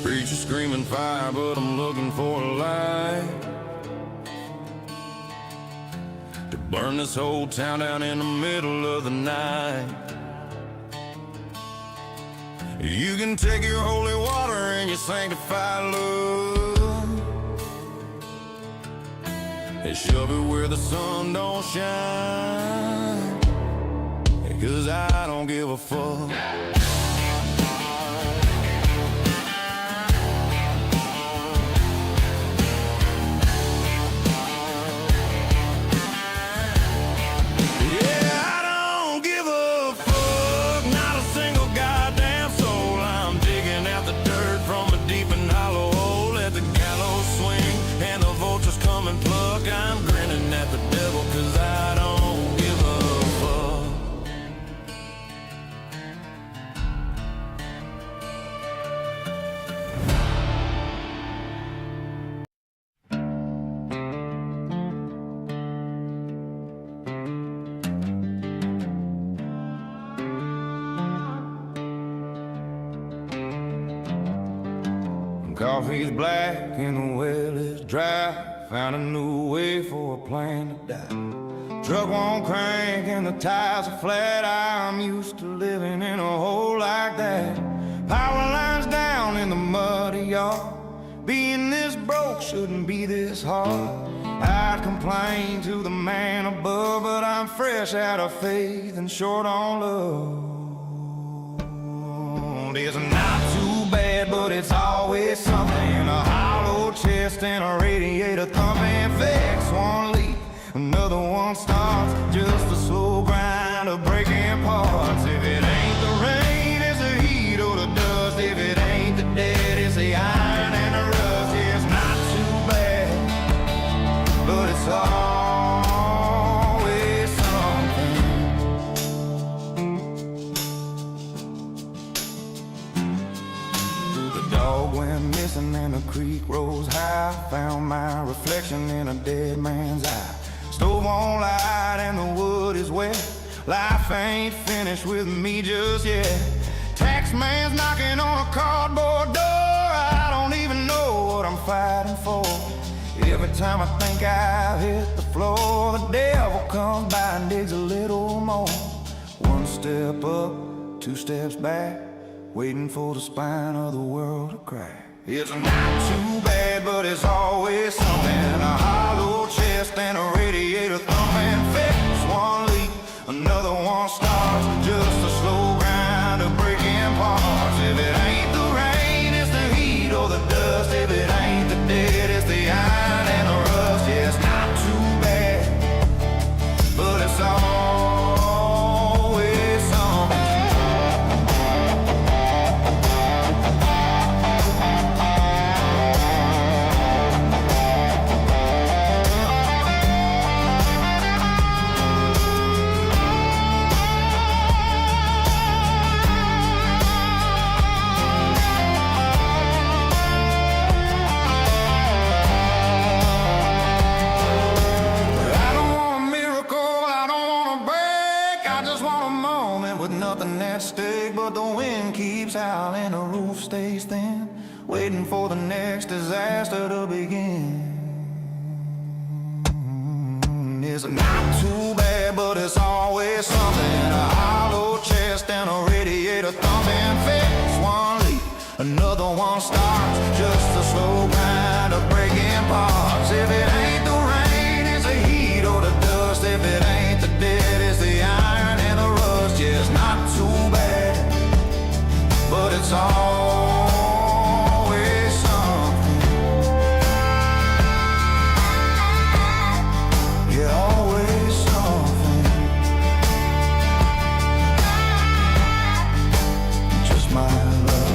Preacher screaming fire, but I'm looking for a light to burn this whole town down in the middle of the night. You can take your holy water and your sanctified love and shove it where the sun don't shine, 'cause I don't give a fuck. I'm grinning at the devil 'cause I don't give a fuck. Coffee's black and the well is dry. Found a new way for a plane to die. Truck won't crank and the tires are flat. I'm used to living in a hole like that. Power lines down in the muddy yard. Being this broke shouldn't be this hard. I'd complain to the man above, but I'm fresh out of faith and short on love. It's not too bad, but it's always something. A hollow chest and a radiator thumping. Fix one leak, another one starts. Just a slow grind of breaking parts. If it ain't the rain, it's the heat or the dust. If it ain't the dead, it's the iron and the rust. Yeah, it's not too bad, but it's always something. The dog went missing and the creek rose high. Found my reflection in a dead man's eye. Stove on light and the wood is wet. Life ain't finished with me just yet. Tax man's knocking on a cardboard door. I don't even know what I'm fighting for. Every time I think I've hit the floor, the devil comes by and digs a little more. One step up, two steps back, waiting for the spine of the world to crack. It's not too bad, but it's always something. A hollow chest and a radiator thumping. Fix one leak, another one starts. Just a slow grind of breaking parts. If it ain't the rain, it's the heat or the dust. If it ain't the dead, it's the iron and the rust. Yeah, it's not too bad, but it's always something. But the wind keeps howling, the roof stays thin, waiting for the next disaster to begin. It's not too bad, but it's always something. A hollow chest and a radiator thumping. Fix one leak, another one starts. Just a slow grind of breaking parts. If it ain't the rain, it's the heat or the dust. If it ain't the dead, it's the iron and the rust. Yeah, it's not too bad, but it's always something. Yeah, always something. Just my love.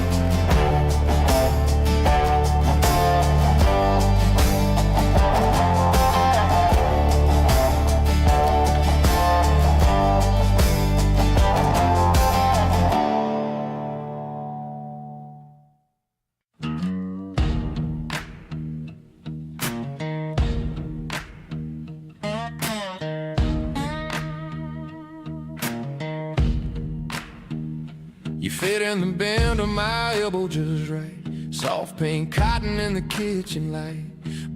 You fit in the bend of my elbow just right. Soft pink cotton in the kitchen light,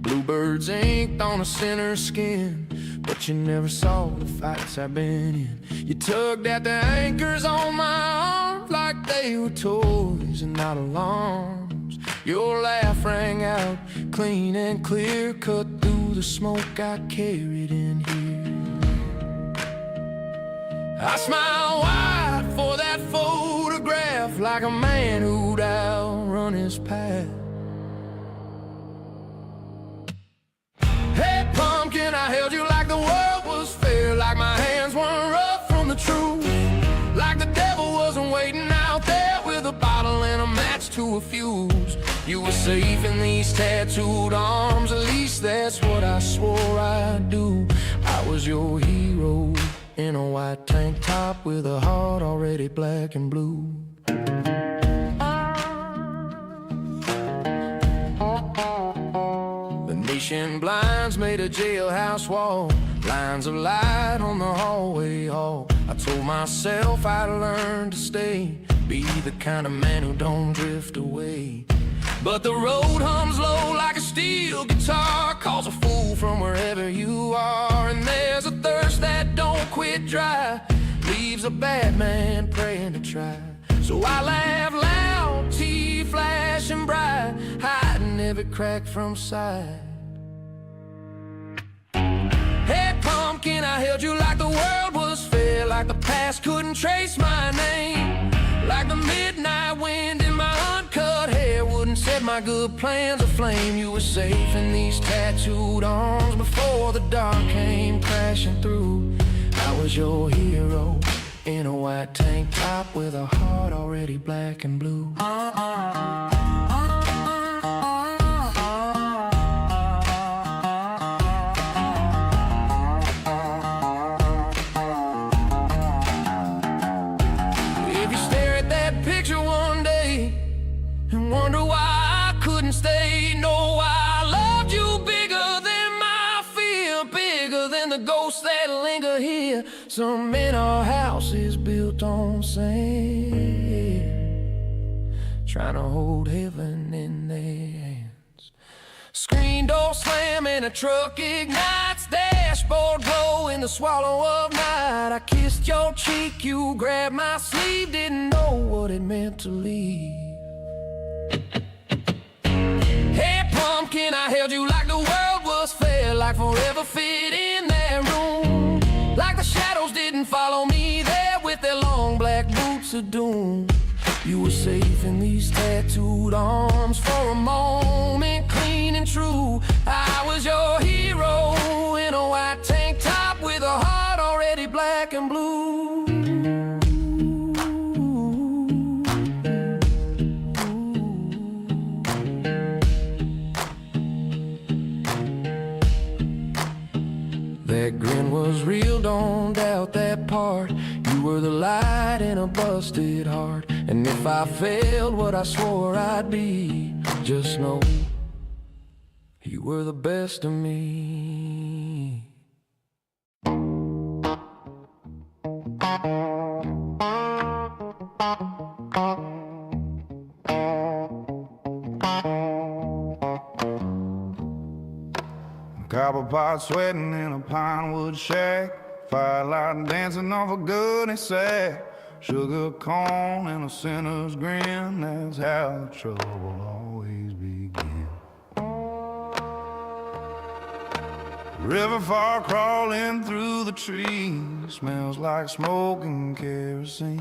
bluebirds inked on a sinner's skin. But you never saw the fights I've been in. You tugged at the anchors on my arms like they were toys and not alarms. Your laugh rang out clean and clear, cut through the smoke I carried in here. I smile wide for that photograph, like a man who'd outrun his path. Hey pumpkin, I held you like the world was fair, like my hands weren't rough from the truth, like the devil wasn't waiting out there with a bottle and a match to a fuse. You were safe in these tattooed arms, at least that's what I swore I'd do. I was your hero in a white tank top with a heart already black and blue. Venetian blinds made a jailhouse wall, lines of light on the hallway hall. I told myself I'd learn to stay, be the kind of man who don't drift away. But the road hums low like a steel guitar, calls a fool from wherever you are. And there's a thirst that don't quit dry, leaves a bad man praying to try. So I laugh loud, teeth flashing bright, hiding every crack from sight. Hey pumpkin, I held you like the world was fair, like the past couldn't trace my name, like the midnight wind in my uncut hair wouldn't set my good plans aflame. You were safe in these tattooed arms before the dark came crashing through. I was your hero in a white tank top with a heart already black and blue. Wonder why I couldn't stay. No, I loved you bigger than my fear, bigger than the ghosts that linger here. Some in our houses built on sand, trying to hold heaven in their hands. Screen door slam and a truck ignites, dashboard glow in the swallow of night. I kissed your cheek, you grabbed my sleeve, didn't know what it meant to leave. Hey pumpkin, I held you like the world was fair, like forever fit in that room, like the shadows didn't follow me there with their long black boots of doom. You were safe in these tattooed arms for a moment, clean and true. I was your hero in a white tank top with a heart already black and blue. That grin was real, don't doubt that part. You were the light in a busted heart. And if I failed what I swore I'd be, just know you were the best of me. Copper pot sweating in a pine wood shack, firelight dancing off a goodie sack, sugar cone and a sinner's grin, that's how the trouble always begins. River far crawling through the trees, smells like smoke and kerosene.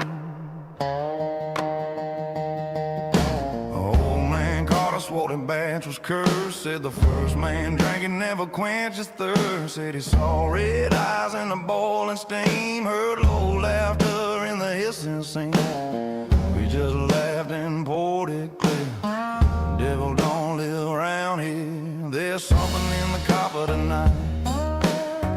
What a batch was cursed, said the first man drank it never quenched his thirst. Said he saw red eyes in the boiling steam, heard low laughter in the hissing scene. We just laughed and poured it clear, the devil don't live around here. There's something in the copper tonight,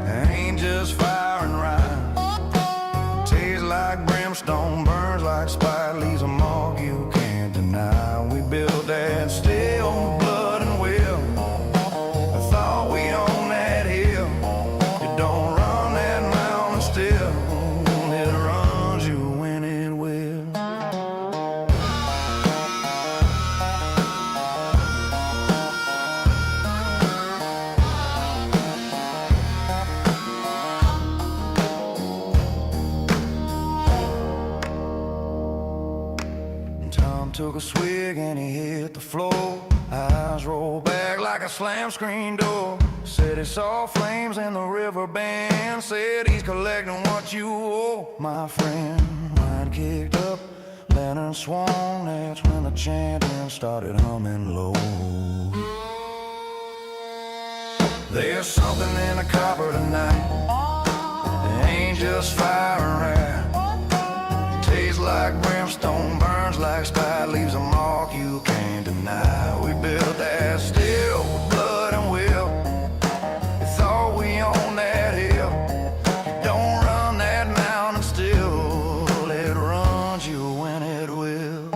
it ain't just fire and rye. Tastes like brimstone, burns like spite, leaves a mark you can't deny. We built that steel, blood and will. I thought we owned that hill. It don't run that mountain still, it runs you when it will. took a swig and he hit the floor. Eyes rolled back like a slam screen door. Said he saw flames in the river bend. Said he's collecting what you owe, my friend. Mind kicked up, lantern swung. That's when the chanting started humming low. There's something in the copper tonight. It ain't just fire and wrath. Tastes like brimstone, burns like spite, leaves a mark you can't deny. We built that steel with blood and will. We thought we owned that hill. Don't run that mountain still. It runs you when it will.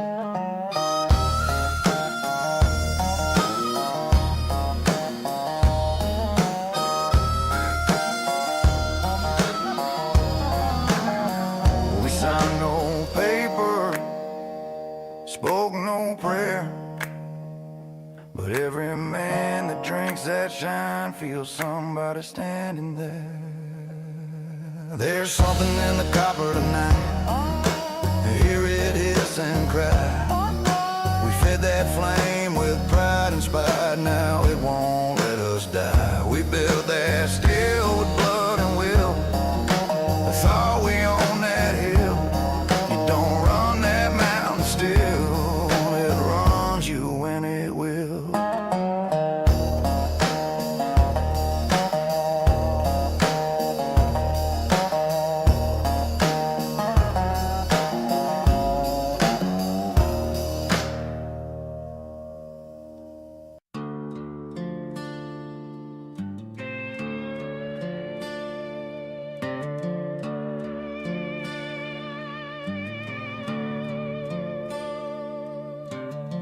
We signed no paper, spoke no prayer, but every man that drinks that shine feels somebody standing there. There's something in the copper tonight. Hear it hiss and cry. We fed that flame with pride and spite. Now it won't let us die. We built that steel with blood and will. I thought we owned that hill. You don't run that mountain still. It runs you when it will.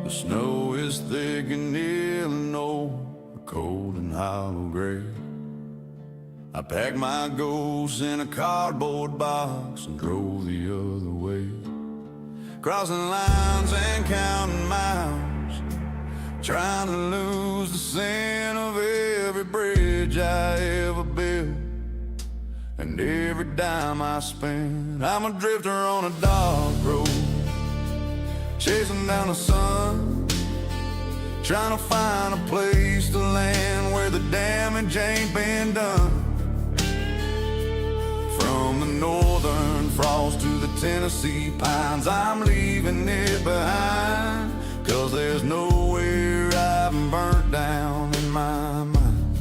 The snow is thick in Illinois, cold and hollow gray. I packed my ghosts in a cardboard box and drove the other way. Crossing lines and counting miles, trying to lose the scent of every bridge I ever built and every dime I spent. I'm a drifter on a dark road, chasing down the sun, trying to find a place to land where the damage ain't been done. From the northern frost to the Tennessee pines, I'm leaving it behind, 'cause there's nowhere I've been burnt down in my mind.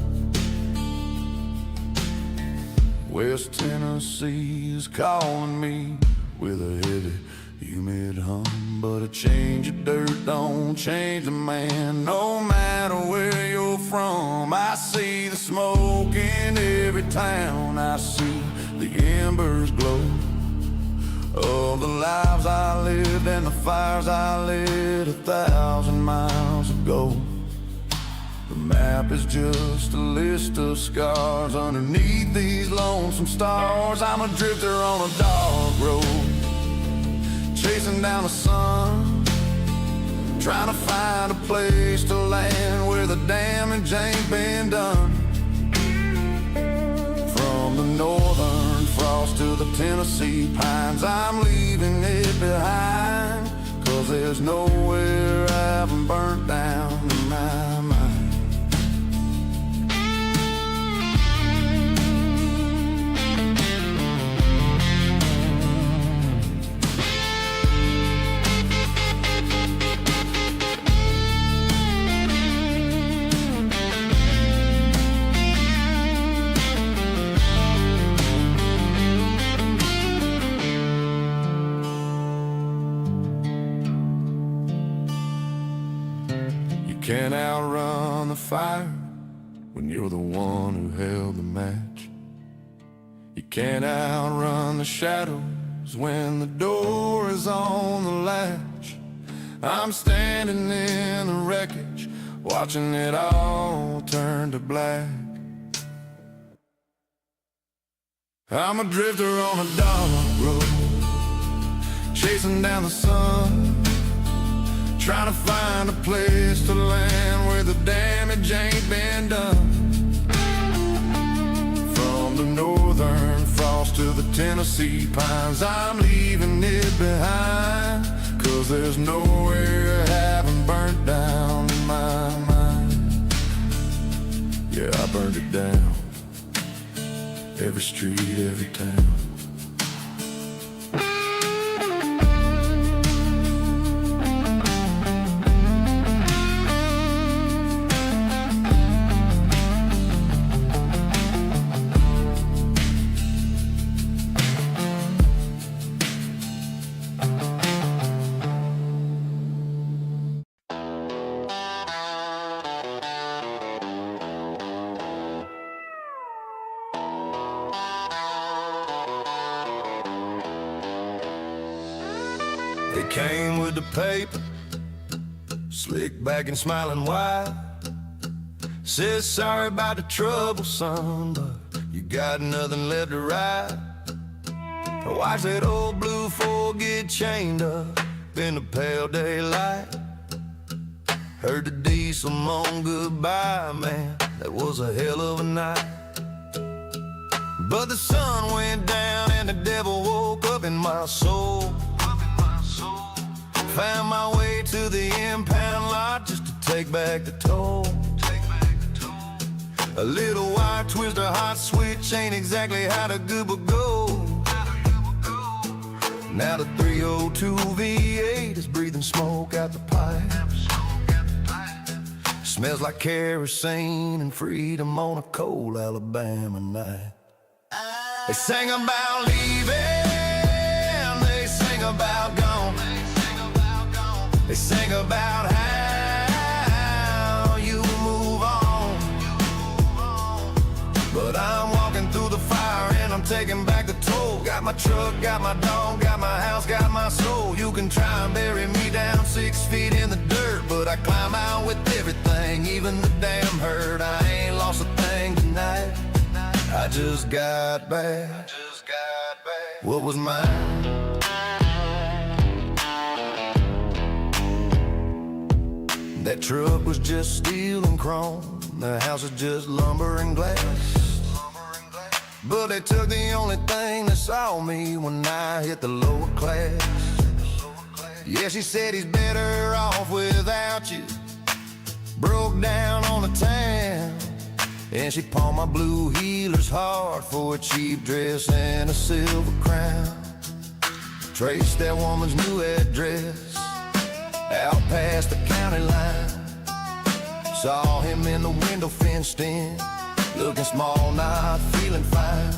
West Tennessee is calling me with a heavy, humid hum, but a change of dirt don't change a man, no matter where you're from. I see the smoke in every town. I see the embers glow of the lives I lived and the fires I lit 1,000 miles ago. The map is just a list of scars underneath these lonesome stars. I'm a drifter on a dark road, chasing down the sun, trying to find a place to land where the damage ain't been done. From the northern frost to the Tennessee pines, I'm leaving it behind, 'cause there's nowhere I haven't burnt down in my mind. Can't outrun the fire when you're the one who held the match. You can't outrun the shadows when the door is on the latch. I'm standing in the wreckage, watching it all turn to black. I'm a drifter on a dark road, chasing down the sun, trying to find a place to land where the damage ain't been done. From the northern frost to the Tennessee pines, I'm leaving it behind, 'cause 'cause there's nowhere I haven't burnt down in my mind. Yeah, I burned it down. Every street, every town. They came with the paper, slick back and smiling wide. Says sorry about the trouble, son, but you got nothing left to ride. I watched that old blue Ford get chained up in the pale daylight. Heard the diesel moan goodbye, man, that was a hell of a night. But the sun went down and the devil woke up in my soul. Found my way to the impound lot just to take back the toll. A little wire twister, hot switch ain't exactly how the goober goes. Now the 302 V8 is breathing smoke out the pipe. Smells like kerosene and freedom on a cold Alabama night. They sang about leaving, they sang about gone. They sang about how you move on. But I'm walking through the fire and I'm taking back the toll. Got my truck, got my dog, got my house, got my soul. You can try and bury me down 6 feet in the dirt, but I climb out with everything, even the damn hurt. I ain't lost a thing tonight. I just got back what was mine. That truck was just steel and chrome. The house was just lumber and glass. But they took the only thing that saw me when I hit the lower class. Yeah, she said he's better off without you. Broke down on the town. And she pawned my blue heelers hard for a cheap dress and a silver crown. Traced that woman's new address out past the county line. Saw him in the window fenced in, looking small, not feeling fine.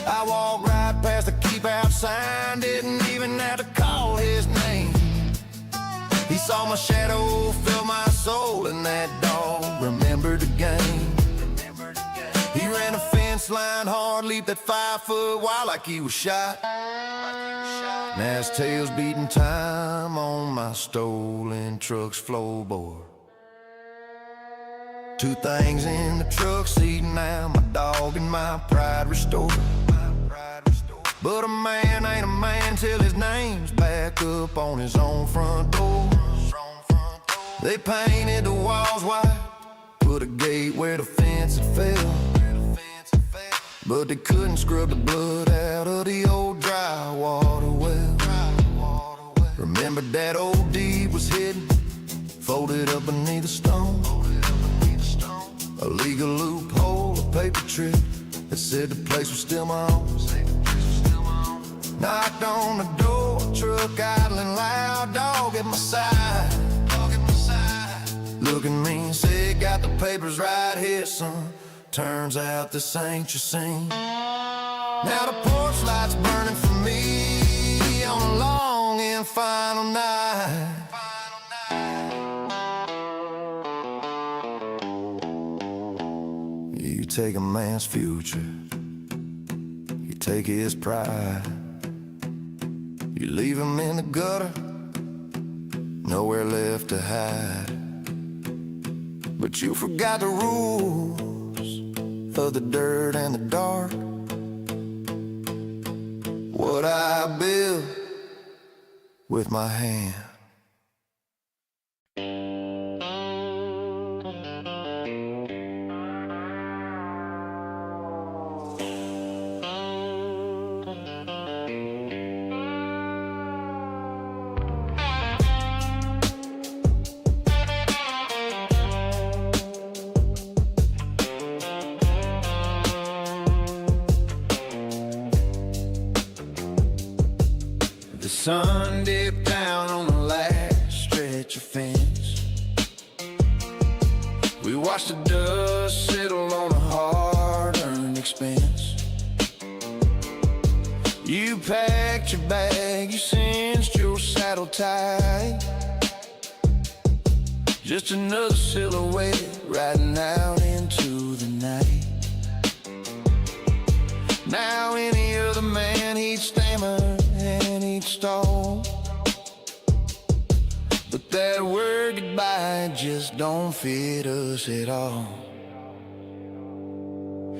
I walked right past the keep out sign, didn't even have to call his name. He saw my shadow fill my soul, and that dog remembered the game. He ran a fence line hard, leaped that 5 foot wide like he was shot. Now his tail's beating time on my stolen truck's floorboard. 2 things in the truck seat now, my dog and my pride restored. But a man ain't a man till his name's back up on his own front door. They painted the walls white, put a gate where the fence had fell. But they couldn't scrub the blood out of the old dry water well. Remembered that old deed was hidden, folded up beneath a stone. A legal loophole, a paper trip that said the place was still my own. Knocked on the door, truck idling loud, dog at my side. Look at me and say, got the papers right here, son. Turns out this ain't your scene. Now the porch light's burning for me on a long and final night. You take a man's future, you take his pride. You leave him in the gutter, nowhere left to hide. But you forgot the rules of the dirt and the dark. What I built with my hand. sun dipped down on the last stretch of fence. We watched the dust settle on a hard-earned expense. You packed your bag, you cinched your saddle tight. Just another silhouette riding out into the night. Now any other man, he'd stammer and he'd stall, but that word goodbye just don't fit us at all.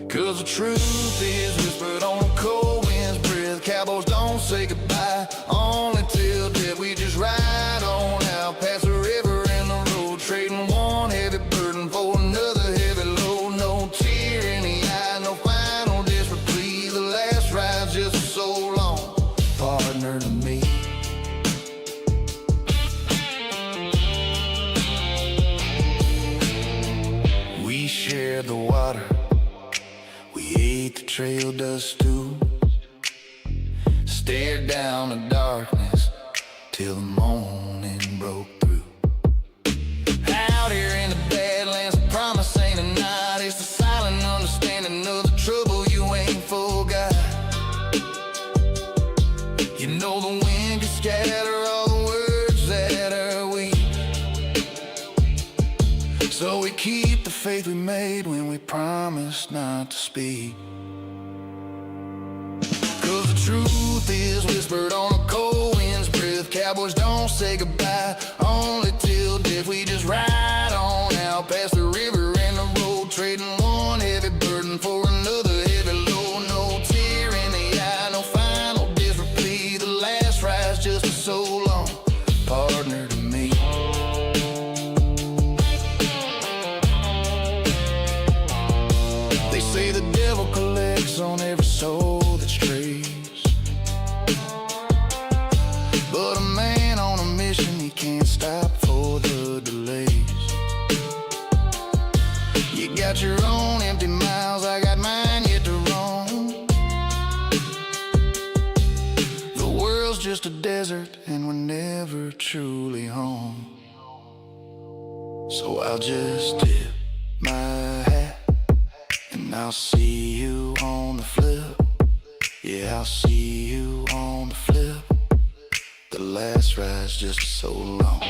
'Cause the truth is whispered on a cold wind's breath. Cowboys don't say goodbye, only till death. We just ride on out past the river and the road, trading one heavy burden for another heavy load. No tear in the eye, no final desperate plea. The last ride's just so long, partner to me. We shared the water, we ate the trail dust too, stared down the darkness till the morning broke through. Out here in the Badlands, the promise ain't a night. It's the silent understanding of the trouble you ain't forgot. You know the wind can scatter all the words that are weak, so we keep the faith we made when we promised not to speak. 'Cause the truth is whispered on a cold wind's breath. Cowboys don't say goodbye, only till death. We just ride on out past the river and the road, trading one heavy burden for another heavy load. No tear in the eye, no final desperate plea. The last ride's just so long, partner to me. They say the devil collects on every soul that strays, but a man on a mission, he can't stop for the delays. You got your own empty miles, I got mine yet to roam. The world's just a desert and we're never truly home. So I'll just tip my hat and I'll see you on the flip. Yeah, I'll see you on the flip. The last ride's just so long.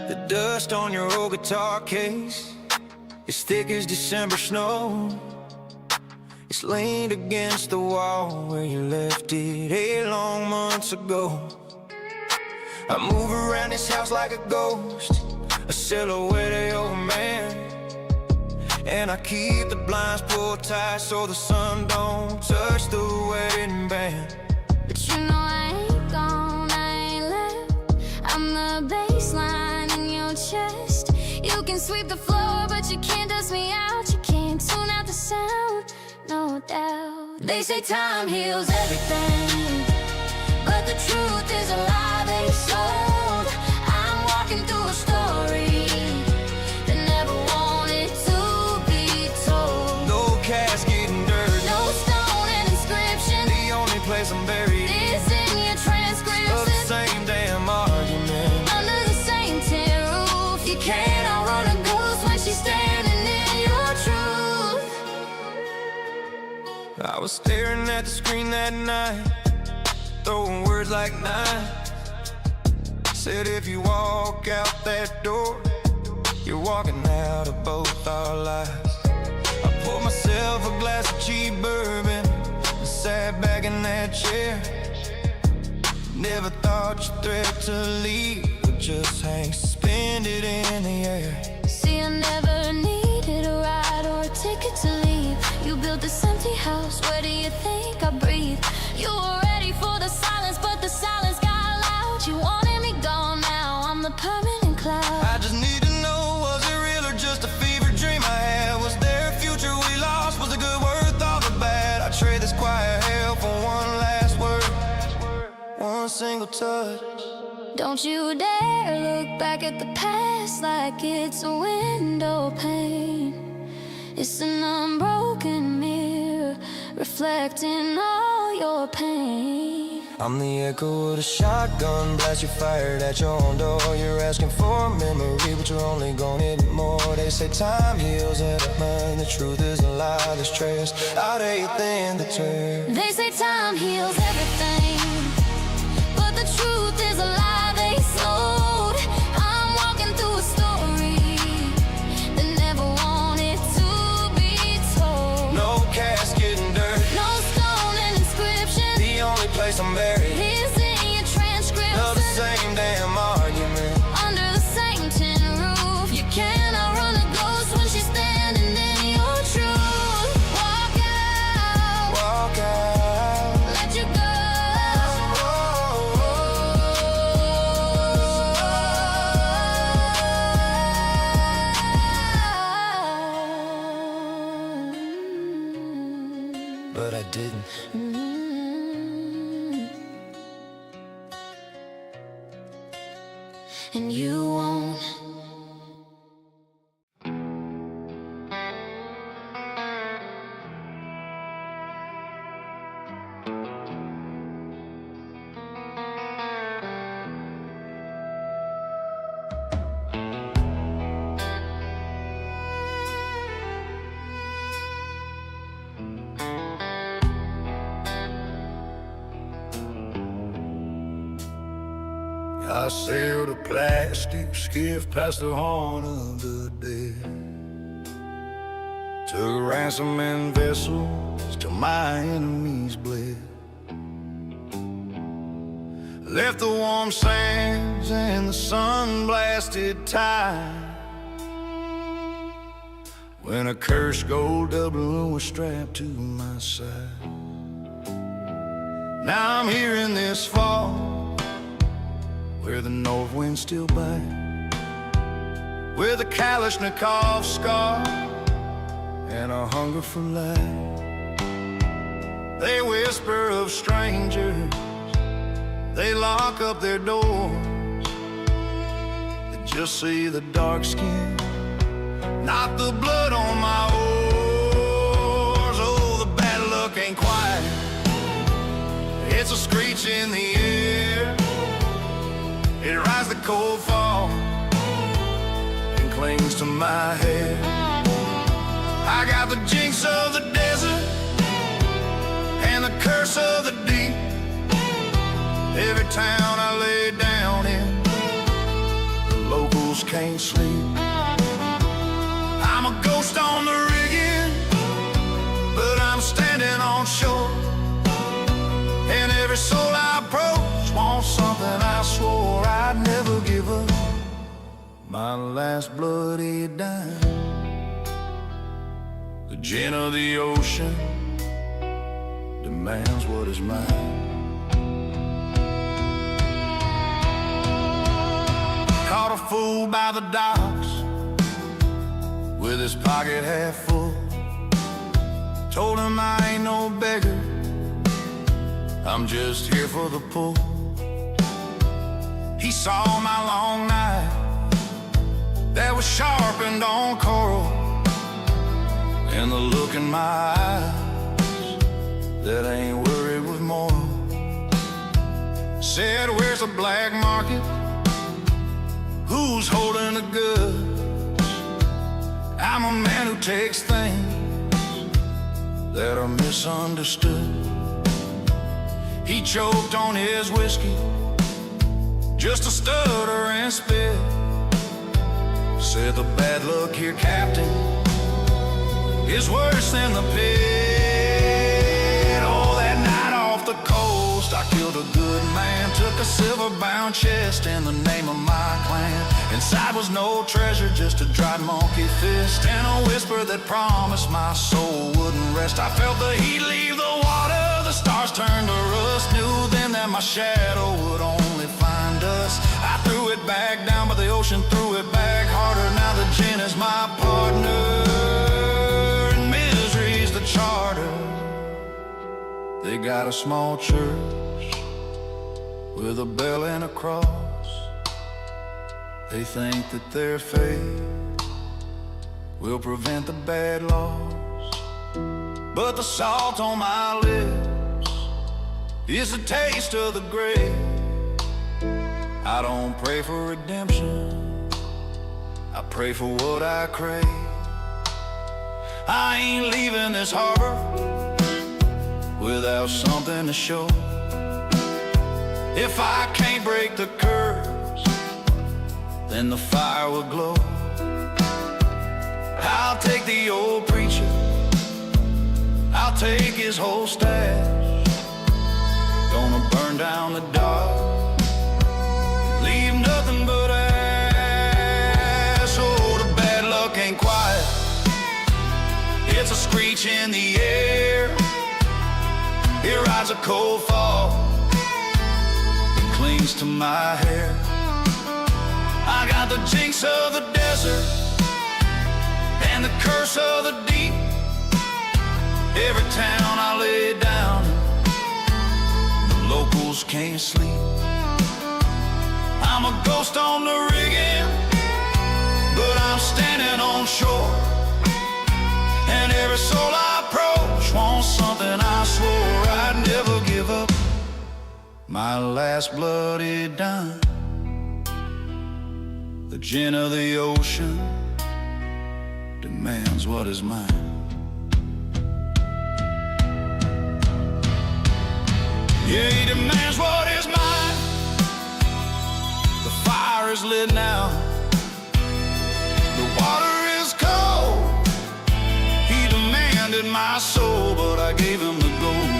The dust on your old guitar case is thick as December snow. It's leaned against the wall where you left it 8 long months ago. I move around this house like a ghost, a silhouette of your man, and I keep the blinds pulled tight so the sun don't touch the wedding band. But you know I ain't gone, I ain't left. I'm the baseline in your chest. You can sweep the floor, but you can't dust me out. You can't tune out the sound, no doubt. They say time heals everything, but the truth is a lie they sold. I'm walking through a story that never wanted to be told. No casket and dirt, No stone and inscription, the only place I'm buried is in your transcripts of the same damn argument. under the same tin roof. You can't outrun a ghost when she's standing in your truth. I was staring at the screen that night, throwing words like knives. Said if you walk out that door, you're walking out of both our lives. I poured myself a glass of cheap bourbon, sat back in that chair. Never thought your threat to leave would just hang suspended in the air. See, I never needed a ride or a ticket to leave. You built this empty house, where do you think I breathe? You were ready for the silence, but the silence got loud. You wanted me gone, now I'm the permanent cloud. I just need to know, was it real or just a fever dream I had? Was there a future we lost? Was the good worth all the bad? I trade this quiet hell for one last word, one single touch. Don't you dare look back at the past like it's a window pane. It's an unbroken mirror reflecting all your pain. I'm the echo of the shotgun blast you fired at your own door. You're asking for a memory, but you're only gonna need more. They say time heals everything. The truth is a lie that's traced out everything that turns. They say time heals everything, but the truth is a lie they sold. I'm walking through a story that never wanted to be told. No casket and dirt, No stone and inscription. the only place I'm buried Is in your transcripts of the same damn argument. under the same tin roof. You cannot run a ghost when she's standing in your truth. Walk out, Walk out. let you go. But I didn't. And you won't. I sailed a plastic skiff past the horn of the dead. Took ransom and vessels till my enemies bled. Left the warm sands and the sun-blasted tide, when a cursed gold doubloon was strapped to my side. Now I'm here in this fall, where the north wind still bites, with a Kalashnikov scar and a hunger for life. They whisper of strangers, they lock up their doors. They just see the dark skin, not the blood on my oars. Oh, the bad luck ain't quiet, it's a screech in the air. It rides the cold fall and clings to my head. I got the jinx of the desert and the curse of the deep. Every town I lay down in, the locals can't sleep. I'm a ghost on the rigging, but I'm standing on shore. And every soul I approach wants something I swore I'd never give up, my last bloody dime. The gin of the ocean demands what is mine. Caught a fool by the docks with his pocket half full. Told him I ain't no beggar, I'm just here for the pull. He saw my long knife that was sharpened on coral, and the look in my eyes that ain't worried with moral. Said, where's the black market? Who's holding the goods? I'm a man who takes things that are misunderstood. He choked on his whiskey just to stutter and spit. Said the bad luck here, Captain, is worse than the pit. Oh, that ghost. I killed a good man, took a silver-bound chest in the name of my clan. Inside was no treasure, just a dried monkey fist and a whisper that promised my soul wouldn't rest. I felt the heat leave the water, the stars turned to rust. Knew then that my shadow would only find us. I threw it back down, but the ocean threw it back harder. Now the gin is my partner, and misery's the charter. They got a small church with a bell and a cross. They think that their faith will prevent the bad laws. But the salt on my lips is a taste of the grave. I don't pray for redemption, I pray for what I crave. I ain't leaving this harbor without something to show. If I can't break the curse, then the fire will glow. I'll take the old preacher, I'll take his whole stash. Gonna burn down the dark, leave nothing but ash. Oh, the bad luck ain't quiet, it's a screech in the air. Here rides a cold fog, it clings to my hair. I got the jinx of the desert and the curse of the deep. Every town I lay down, the locals can't sleep. I'm a ghost on the rigging, but I'm standing on shore. And every soul I approach wants something I swore I'd never give up. My last bloody dime, the gin of the ocean, demands what is mine. Yeah, he demands what is mine. The fire is lit now, the water is cold. He demanded my soul, but I gave him the gold.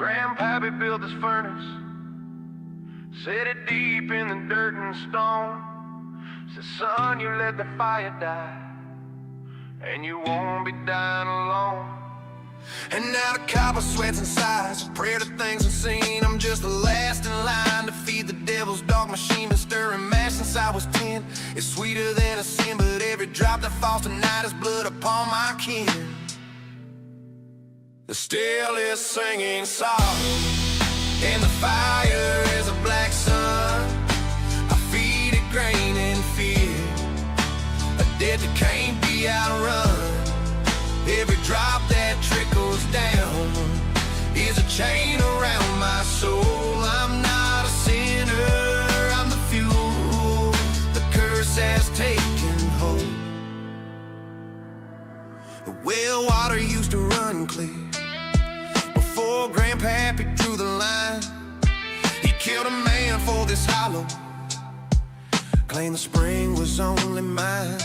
Grandpappy built this furnace, set it deep in the dirt and stone. Said, son, you let the fire die, and you won't be dying alone. And now the copper sweats and sighs, a prayer to things unseen. I'm just the last in line to feed the devil's dark machine. Been stirring mash since I was 10. It's sweeter than a sin, but every drop that falls tonight is blood upon my kin. The still is singing sorrow, and the fire is a black sun. I feed it grain and fear, a dead that can't be outrun. Every drop that trickles down is a chain around my soul. I'm not a sinner, I'm the fuel the curse has taken hold. The well water used to run clear before Grandpappy drew the line. He killed a man for this hollow, claimed the spring was only mine.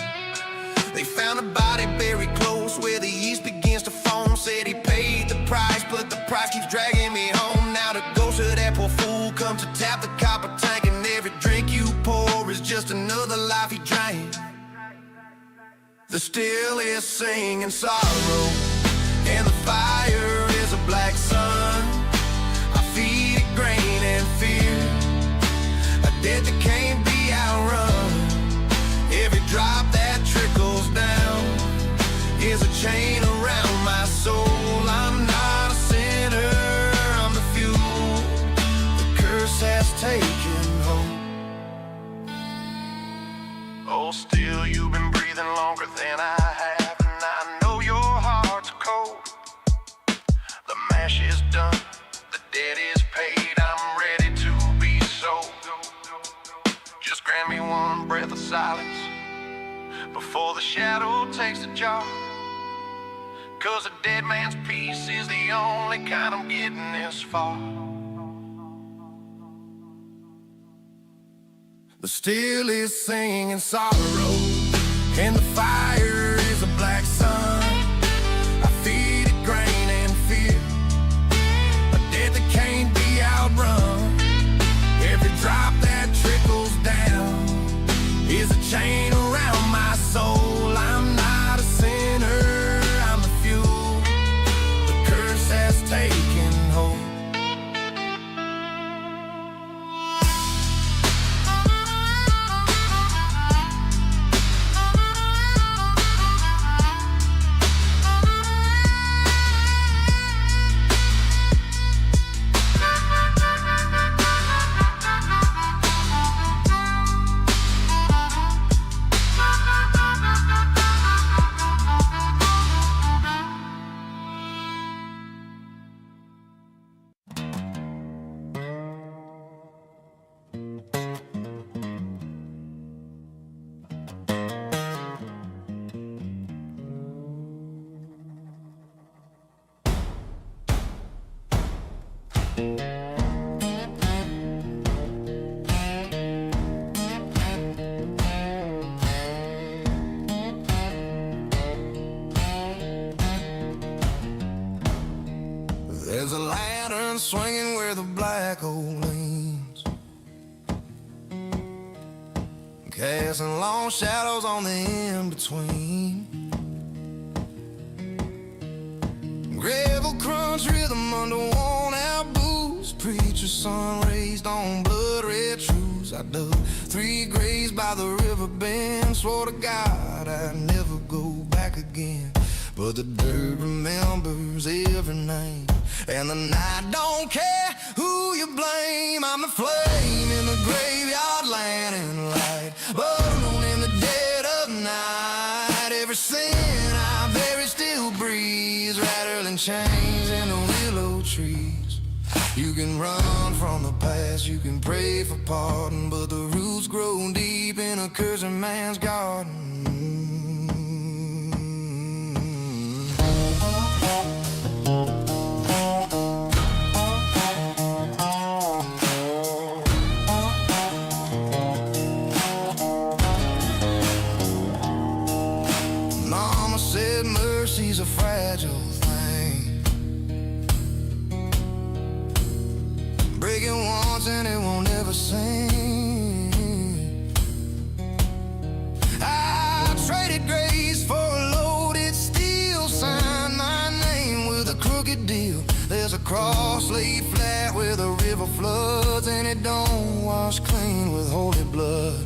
They found a body buried close where the yeast begins to foam. Said he paid the price, but the price keeps dragging me home. Now the ghost of that poor fool comes to tap the copper tank, and every drink you pour is just another life he drank. The still is singing sorrow, and the fire is a black sun. I feed it grain and fear, a dead that can't be outrun. Every drop that trickles down is a chain around my soul. I'm not a sinner, I'm the fuel the curse has taken home. Oh, still you've been breathing longer than I have, and I know your heart's cold. The mash is done, the debt is paid, I'm ready to be sold. Just grant me one breath of silence before the shadow takes the jar. 'cause a dead man's peace is the only kind I'm getting this far. The still is singing sorrow, and the fire is a black sun. I feed it grain and fear, a death that can't be outrun. Every drop that trickles down is a chain around my soul. I'm not a sinner, I'm the fuel. The curse has taken hold. There's a lantern swinging where the black hole leans, casting long shadows on the in-between. Gravel crunch rhythm under worn-out blues, preacher sun raised on blood-red truths. I dug 3 graves by the river bend, swore to God I'd never go back again. But the dirt remembers every name, and the night don't care who you blame. I'm the flame in the graveyard, lantern light, burning in the dead of night. Every sin I bury still breathes, rattling chains in the willow trees. You can run from the past, you can pray for pardon, but the roots grow deep in a cursing man's garden. Mama said mercy's a fragile thing, break it once and it won't ever sing. I traded grace for a loaded steel, signed my name with a crooked deal. There's a cross laid flat where the river floods, and it don't wash clean with holy blood.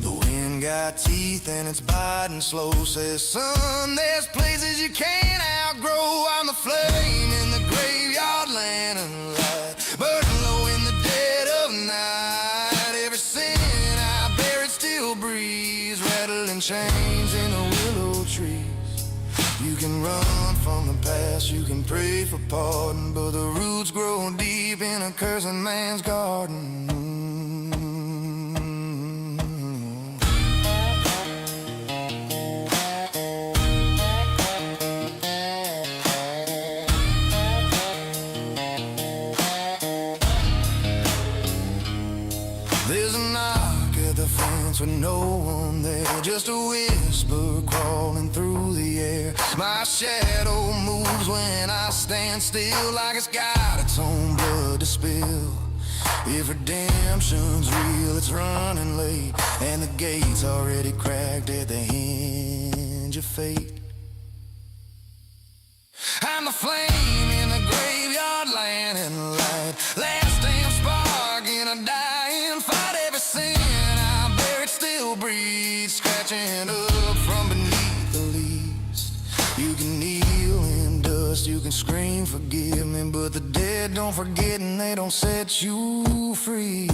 The wind got teeth and it's biting slow. Says, son, there's places you can't outgrow. I'm the flame in the graveyard, lantern light, burning low in the dead of night. Every sin I buried still breathes, rattling chains in the willow trees. You can run from the past, you can pray for pardon, but the roots grow deep in a cursing man's garden. There's a knock at the fence with no one there, just a whisper crawling through the air. My shadow moves when I stand still, like it's got its own blood to spill. If redemption's real, it's running late, and the gate's already cracked at the hinge of fate. I'm the flame in the graveyard, lantern light, last damn spark in a dying fight. Every sin I buried still breathes, scratching up from beneath the leaves. You can kneel in dust, you can scream forgive me, but the dead don't forget and they don't set you free.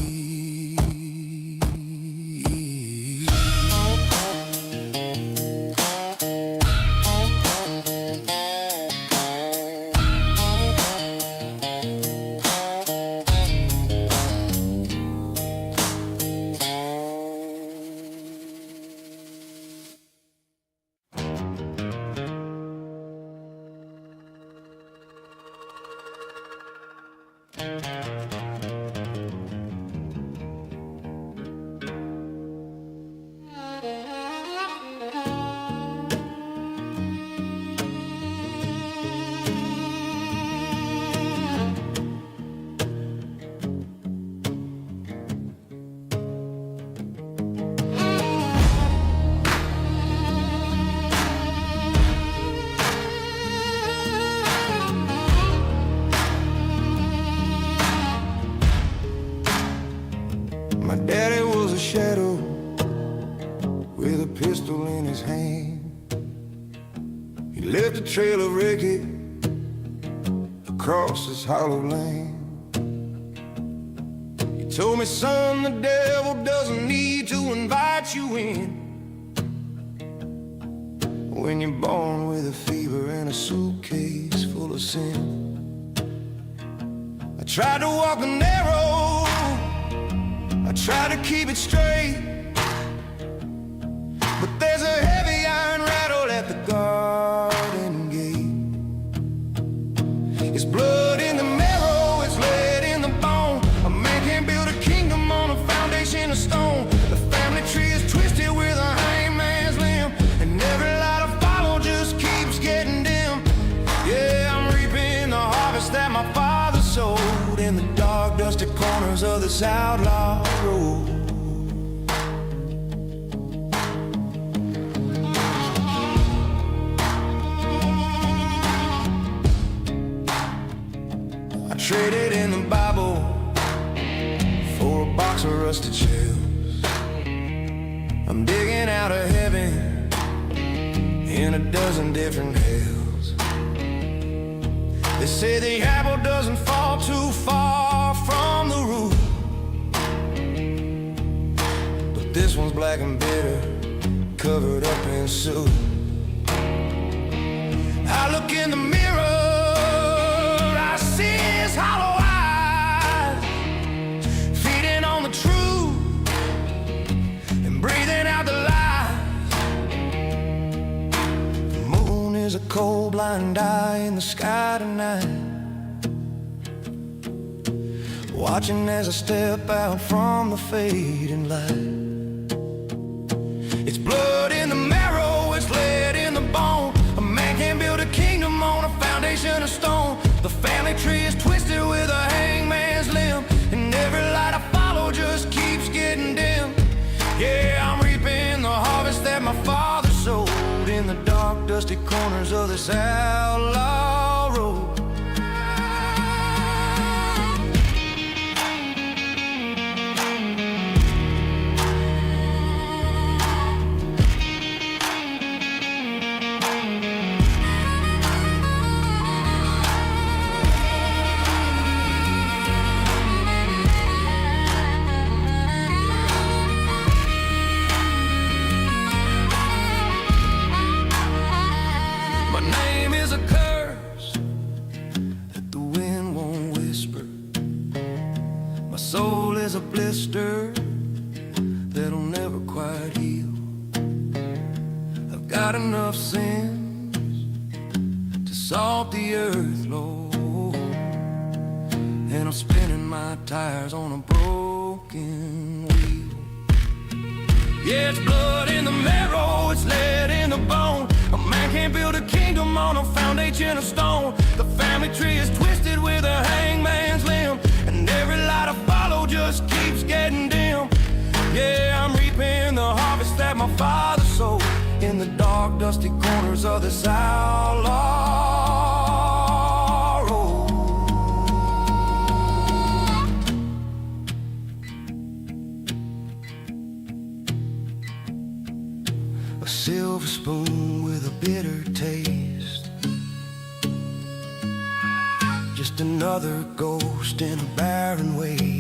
a pistol in his hand. He left a trail of wreckage across this hollow land. He told me, son, the devil doesn't need to invite you in. When you're born with a fever and a suitcase full of sin. I tried to walk the narrow, I tried to keep it straight, but there's a heavy iron rattle at the garden gate. It's blood in the marrow, it's lead in the bone. A man can't build a kingdom on a foundation of stone. The family tree is twisted with a hangman's limb, and every light I follow just keeps getting dim. Yeah, I'm reaping the harvest that my father sowed in the dark, dusty corners of this outlaw road. I traded in the Bible for a box of rusted shells. I'm digging out of heaven in a dozen different hells. They say the apple doesn't fall too far from the root, but this one's black and bitter, covered up in soot. I look in the mirror, I see his hollow eyes, feeding on the truth and breathing out the lies. The moon is a cold, blind eye in the sky tonight, watching as I step out from the fading light. It's blood in the marrow, it's lead in the bone. A man can't build a kingdom on a foundation of stone. The family tree is twisted with a hangman's limb, and every light I follow just keeps getting dim. Yeah, I'm reaping the harvest that my father sowed in the dark, dusty corners of this outlaw road. My name is a curse that the wind won't whisper. My soul is a blister that'll never quite heal. I've got enough sins to salt the earth, Lord, and I'm spinning my tires on a broken wheel. Yeah, it's blood in the marrow, it's lead in the bone. A man can't build a kingdom on a foundation of stone. The family tree is twisted with a hangman's limb, and every light I follow just keeps getting dim. Yeah, I'm reaping the harvest that my father sowed in the dark, dusty corners of this outlaw road. A silver spoon with a bitter taste, just another ghost in a barren waste.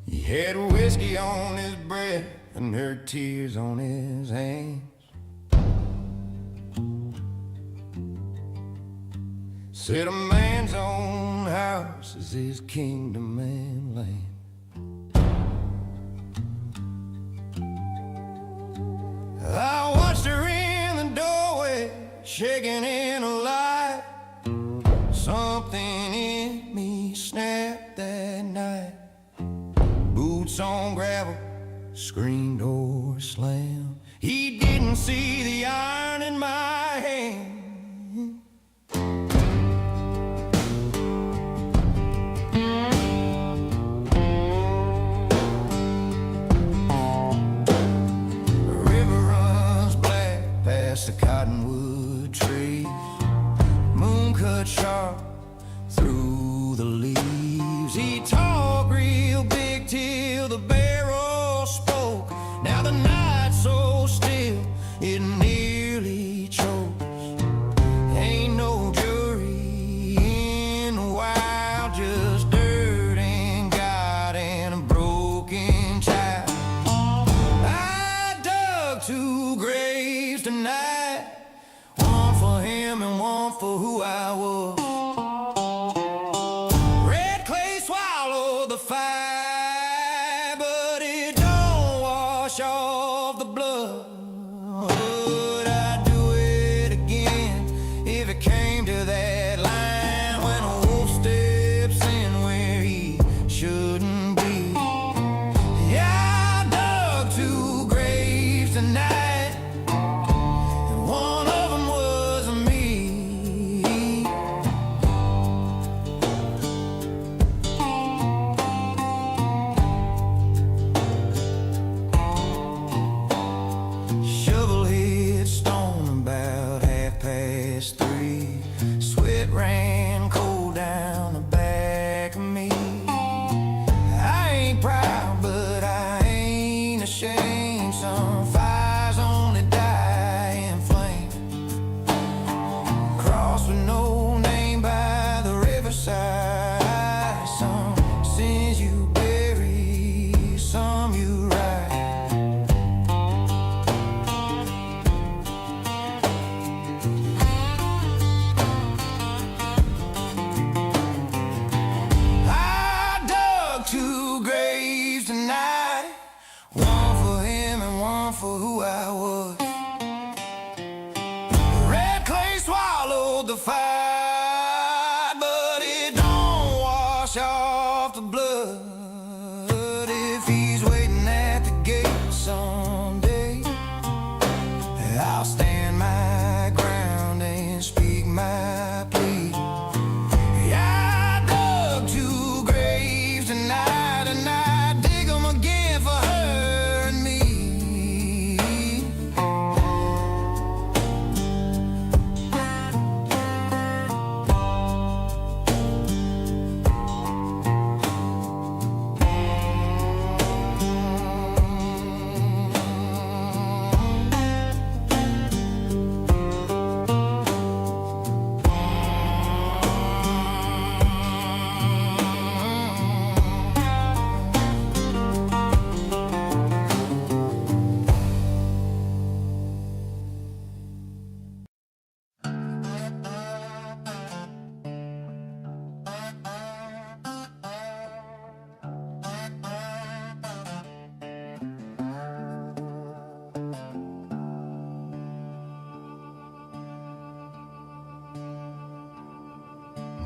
He had whiskey on his breath and her tears on his hands. Said a man's own house is his kingdom and land. I watched her in the doorway, shaking in a light. Something in me snapped that night. boots on gravel, screen door slam. He didn't see the iron in my hand. The river runs black past the cottonwood trees, moon cut sharp through the leaves. He talked real big till the barrel spoke. Now the night's so still it nearly chokes. Ain't no jury in the wild, just dirt and God and a broken child. I dug 2 graves tonight, one for him and one for who I was. Red clay swallowed the fire, but it don't wash off the blood. Would I do it again if it came to that line, when a wolf steps in where he shouldn't be? Yeah, I dug 2 graves tonight, and one of them was me. Shovel hit stone about 3:30. Sweat ran cold down the back of me. I ain't proud, but I ain't ashamed. Some fires only die in flame. Cross with no name by the riverside. Some sins you bury, some you write. I dug 2 graves tonight, one for him and one for who I was. Red clay swallowed the fire, but it don't wash off the blood. If he's waiting at the gate someday, I'll stand my ground and speak my plea. Yeah, I dug 2 graves tonight, and I dig 'em again for her and me.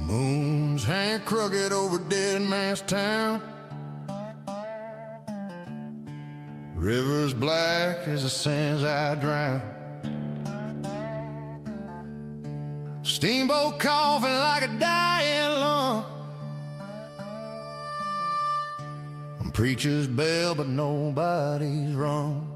Moons hang crooked over dead man's town. Rivers black as the sands I drown. Steamboat coughing like a dying lung. Preachers bell, but nobody's wrong.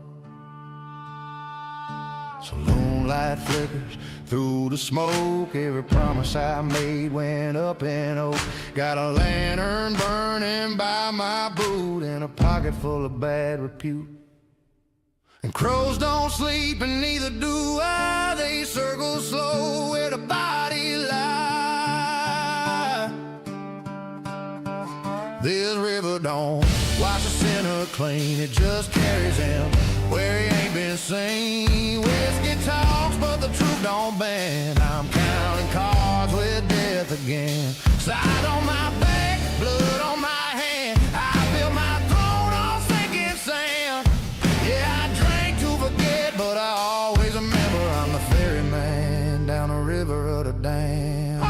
So lone light flickers through the smoke. Every promise I made went up in oak. Got a lantern burning by my boot and a pocket full of bad repute. And crows don't sleep and neither do I. They circle slow where the body lie. This river don't wash a sinner clean. It just carries him where he ain't been seen. Whiskey talks, but the truth don't bend. I'm counting cards with death again. Side on my back, blood on my hand. I built my throne on sinking sand. Yeah, I drank to forget, but I always remember I'm the ferryman down the river of the dam.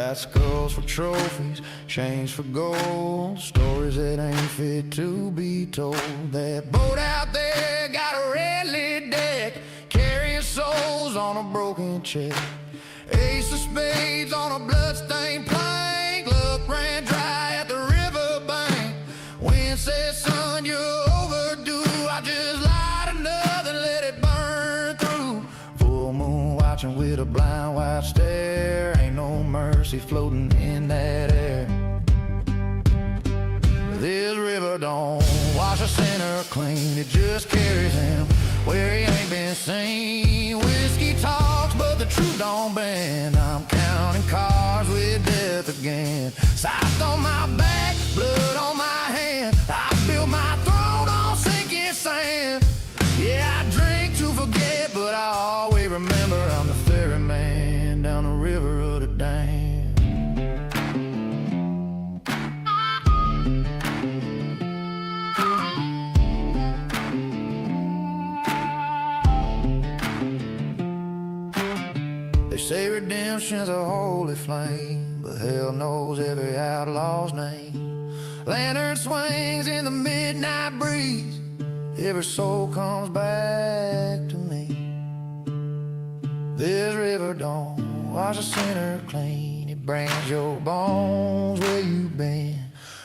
got skulls for trophies, chains for gold, stories that ain't fit to be told. That boat out there got a red lit deck, carrying souls on a broken check. Ace of spades on a bloodstained plank, luck ran dry at the riverbank. Wind said, son, you're overdue. I just light another and let it burn through. Full moon watching with a blind white stare. Ain't no mercy floating in that air. This river don't wash a sinner clean, it just carries him where he ain't been seen. Whiskey talks, but the truth don't bend. I'm counting cars with death again. Sight on my back, blood on my hand. I built my throne on sinking sand. Yeah, I drink to forget, but I always remember I'm the ferryman down the river of the Dam. Say redemption's a holy flame, but hell knows every outlaw's name. Lantern swings in the midnight breeze, every soul comes back to me. This river don't wash a sinner clean, it brings your bones where you've been.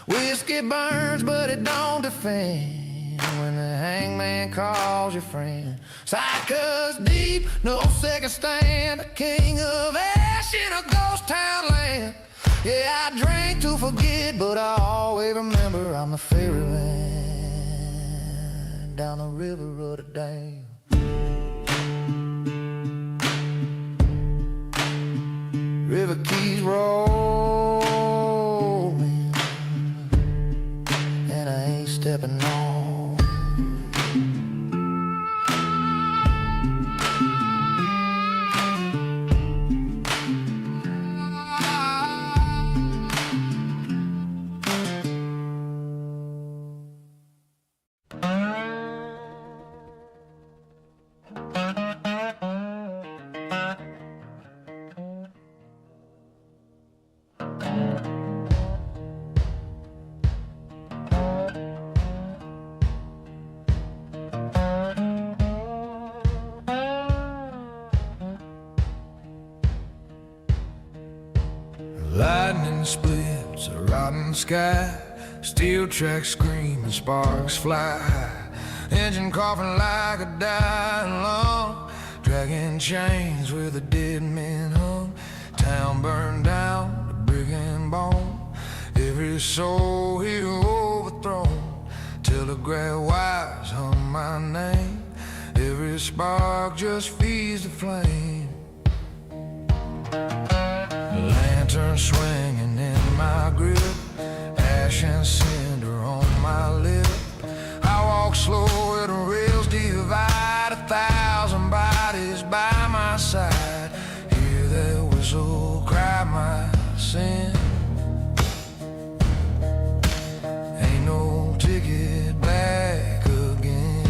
Whiskey burns, but it don't defend when the hangman calls your friend. Psychos deep, no second stand, a king of ash in a ghost town land. Yeah, I drink to forget, but I always remember I'm the ferryman down the river of the Dam. River keys rolling, and I ain't stepping on. Lightning splits a rotten sky, steel tracks scream and sparks fly high. Engine coughing like a dying lung, dragging chains where the dead men hung. Town burned down to brick and bone, every soul here overthrown. Telegraph wires hum my name, every spark just feeds the flame. Lantern swinging in my grip, ash and cinder on my lip. I walk slow where the rails divide, 1,000 bodies by my side. Hear that whistle cry my sin. Ain't no ticket back again.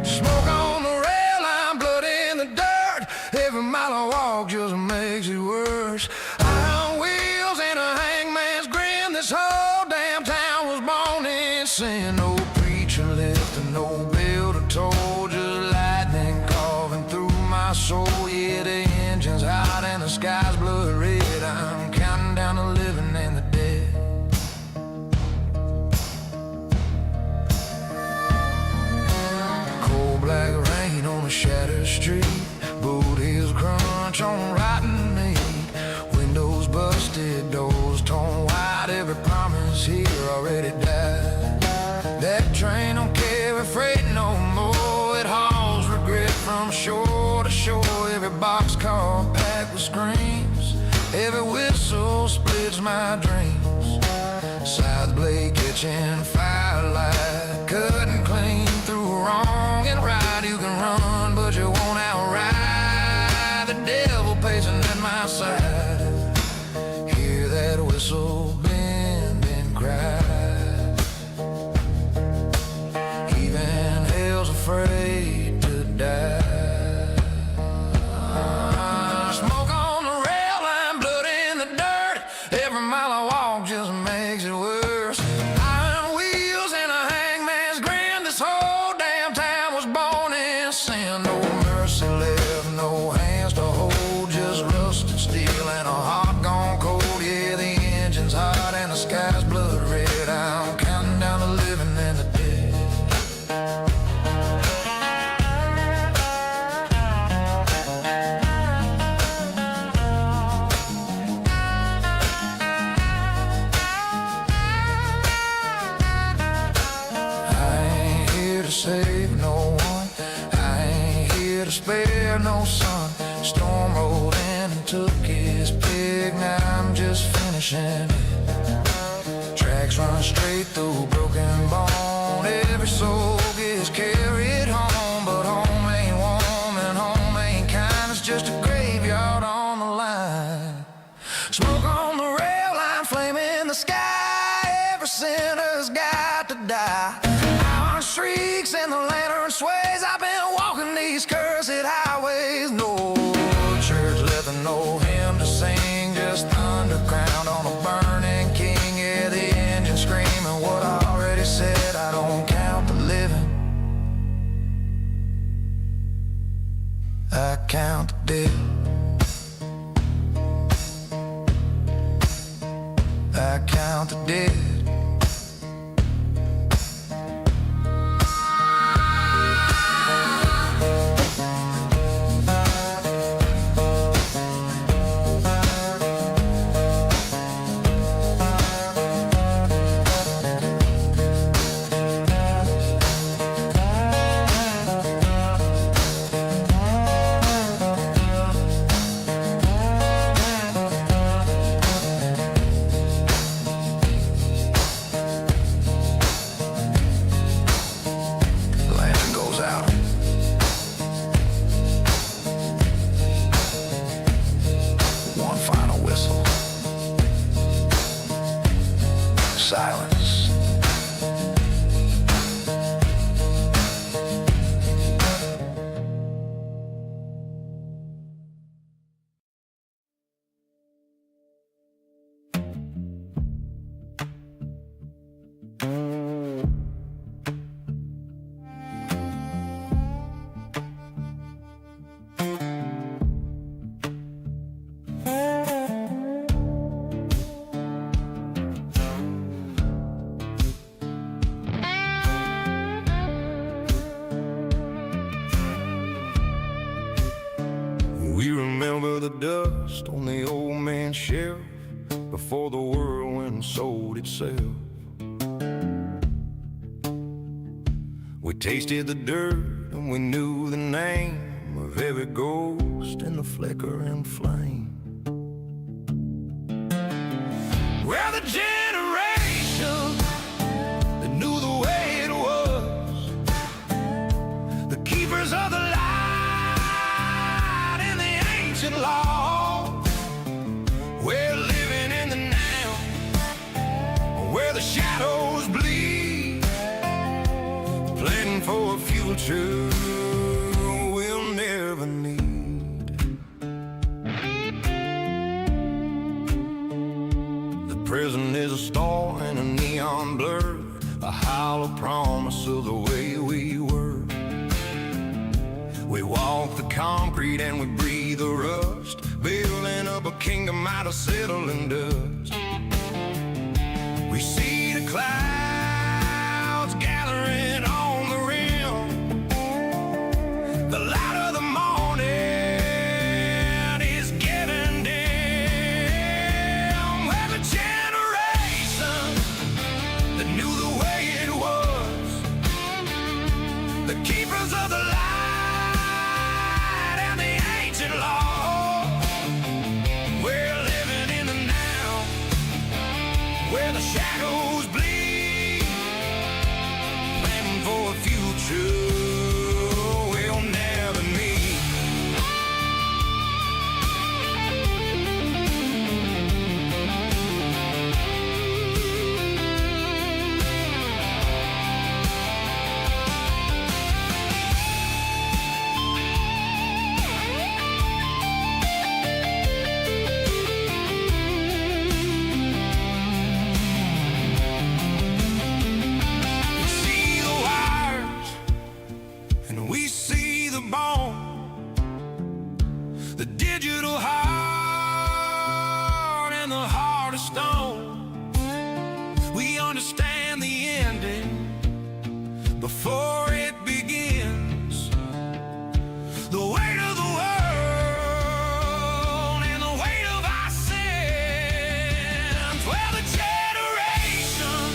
Smoke on the rail line, blood in the dirt. Every mile I walk just makes it worse. Iron wheels and a hangman's grin. This whole damn town was born in sin. No preacher left and no bill to toll, just lightning carving through my soul. Yeah, the engine's hot and the sky's blood red. I'm counting down the living and the dead. Cold black rain on a shattered street, boot heels crunch on rotten meat. Windows busted, doors torn wide, every promise here already died. That train don't carry freight no more, it hauls regret from shore to shore. Every boxcar packed with screams, every whistle splits my dreams. Scythe blade catching firelight, cutting clean through wrong and right. You can run, but you won't outride the devil pacing at my side. Hear that whistle bend and cry. Even hell's afraid to die. Smoke on spare, no sun. Storm rolled in and took his pig. Now I'm just finishing it. Tracks run straight through broken bone. Every soul gets carried home, but home ain't warm and home ain't kind. It's just a graveyard on the line. Smoke on the rail line, flame in the sky. Every sinner's got to die. Iron shrieks and the lantern sways. I've been walking these cursed highways. No church left and no hymn to sing, just underground on a burning king. Yeah, the engine screaming what I already said. I don't count the living, I count the dead. I count the dead. Silence. We remember the dust on the old man's shelf before the world went and sold itself. We tasted the dirt and we knew the name of every ghost in the flickering flame. We're the generation that knew the way it was, the keepers of the law. We're living in the now, where the shadows bleed, planning for a future we'll never need. The present is a star and a neon blur, a hollow promise of the way we were. We walk the concrete and we breathe the rust, building up a kingdom out of settling dust. We see the clouds gathering on the rim. The light of the morning is getting dim. We're the generation that knew the way it was, the keepers of the light law. We're living in the now, where the shadows bleed, planning for a future we'll never meet. The digital heart and the heart of stone. We understand the ending before it begins. The weight of the world and the weight of our sins. We're the generation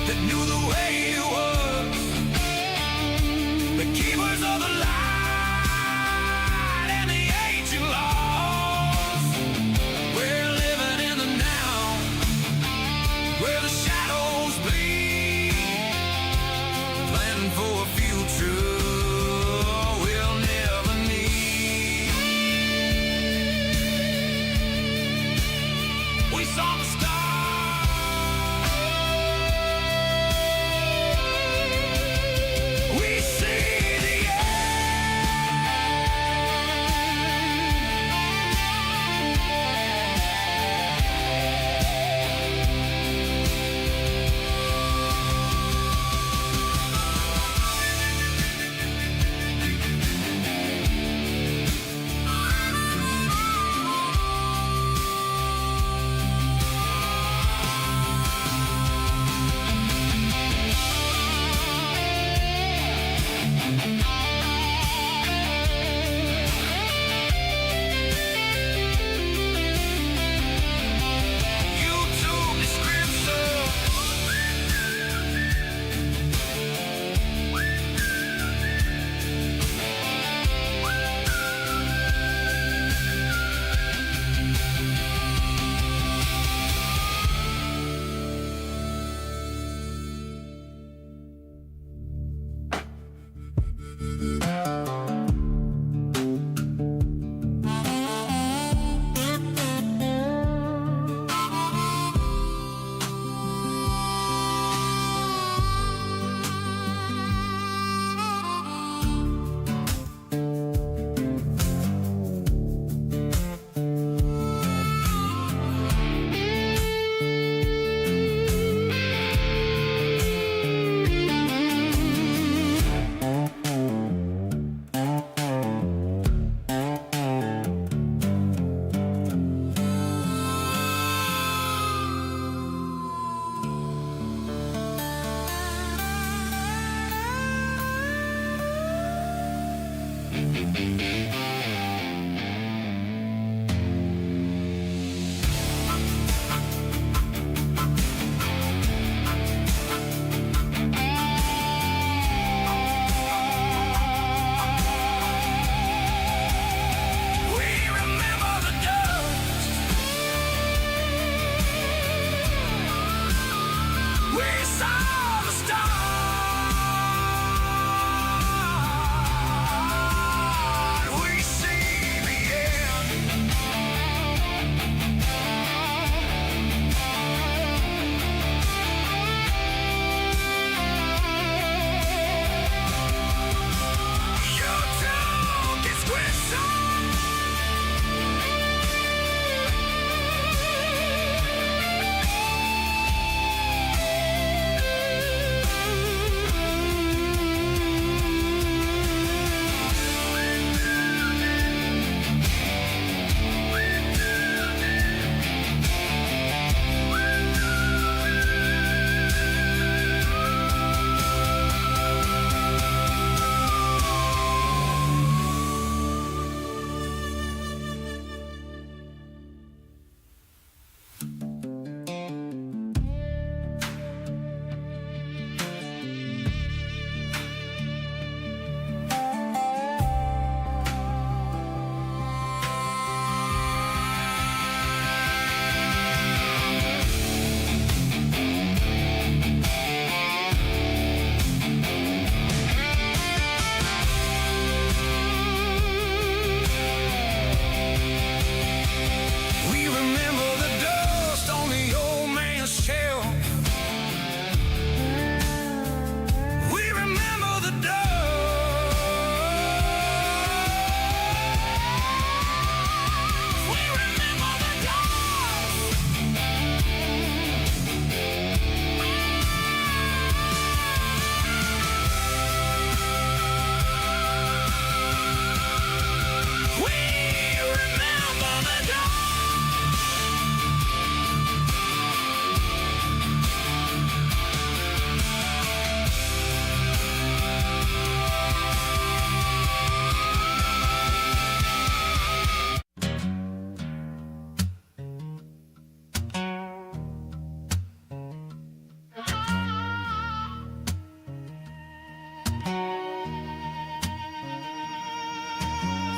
that knew the way it was, the keepers of the light for a future we'll never need. We saw the stars, we see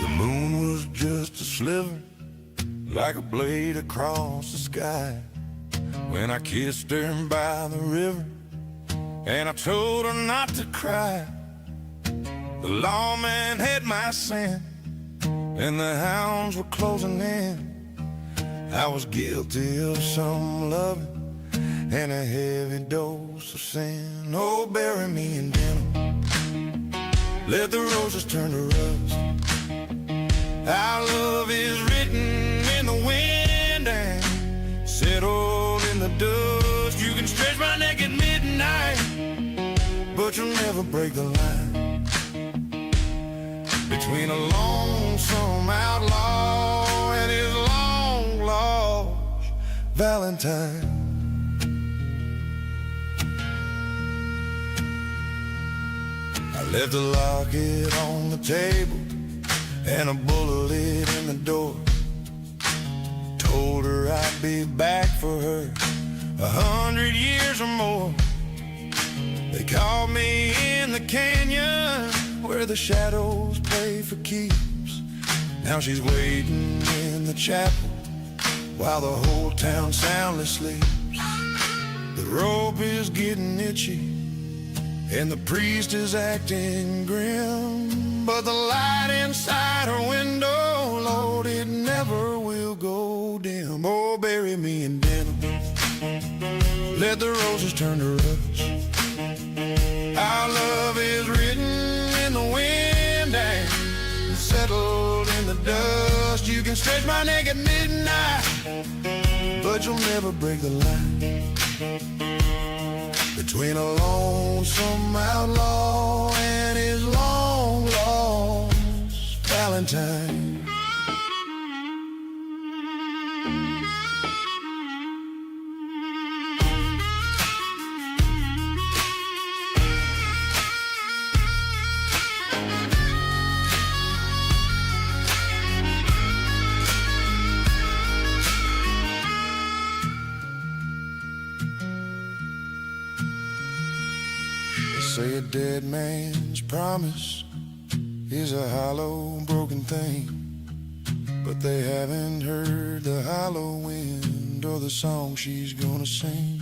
the moon was just a sliver, like a blade across the sky. When I kissed her by the river, and I told her not to cry. The lawman had my scent, and the hounds were closing in. I was guilty of some loving and a heavy dose of sin. Oh, bury me in denim, let the roses turn to rust. Our love is written in the wind and settled in the dust. You can stretch my neck at midnight, but you'll never break the line between a lonesome outlaw and his long-lost Valentine. I left the locket on the table and a bullet in the door. Told her I'd be back for her 100 years or more. They called me in the canyon where the shadows play for keeps. Now she's waiting in the chapel while the whole town soundly sleeps. The rope is getting itchy and the priest is acting grim, but the light inside her window, Lord, it never will go dim. Oh, bury me in denim, let the roses turn to rust. Our love is written in the wind and settled in the dust. You can stretch my neck at midnight, but you'll never break the line between a lonesome outlaw and his long-lost Valentine. Say a dead man's promise is a hollow, broken thing, but they haven't heard the hollow wind or the song she's gonna sing.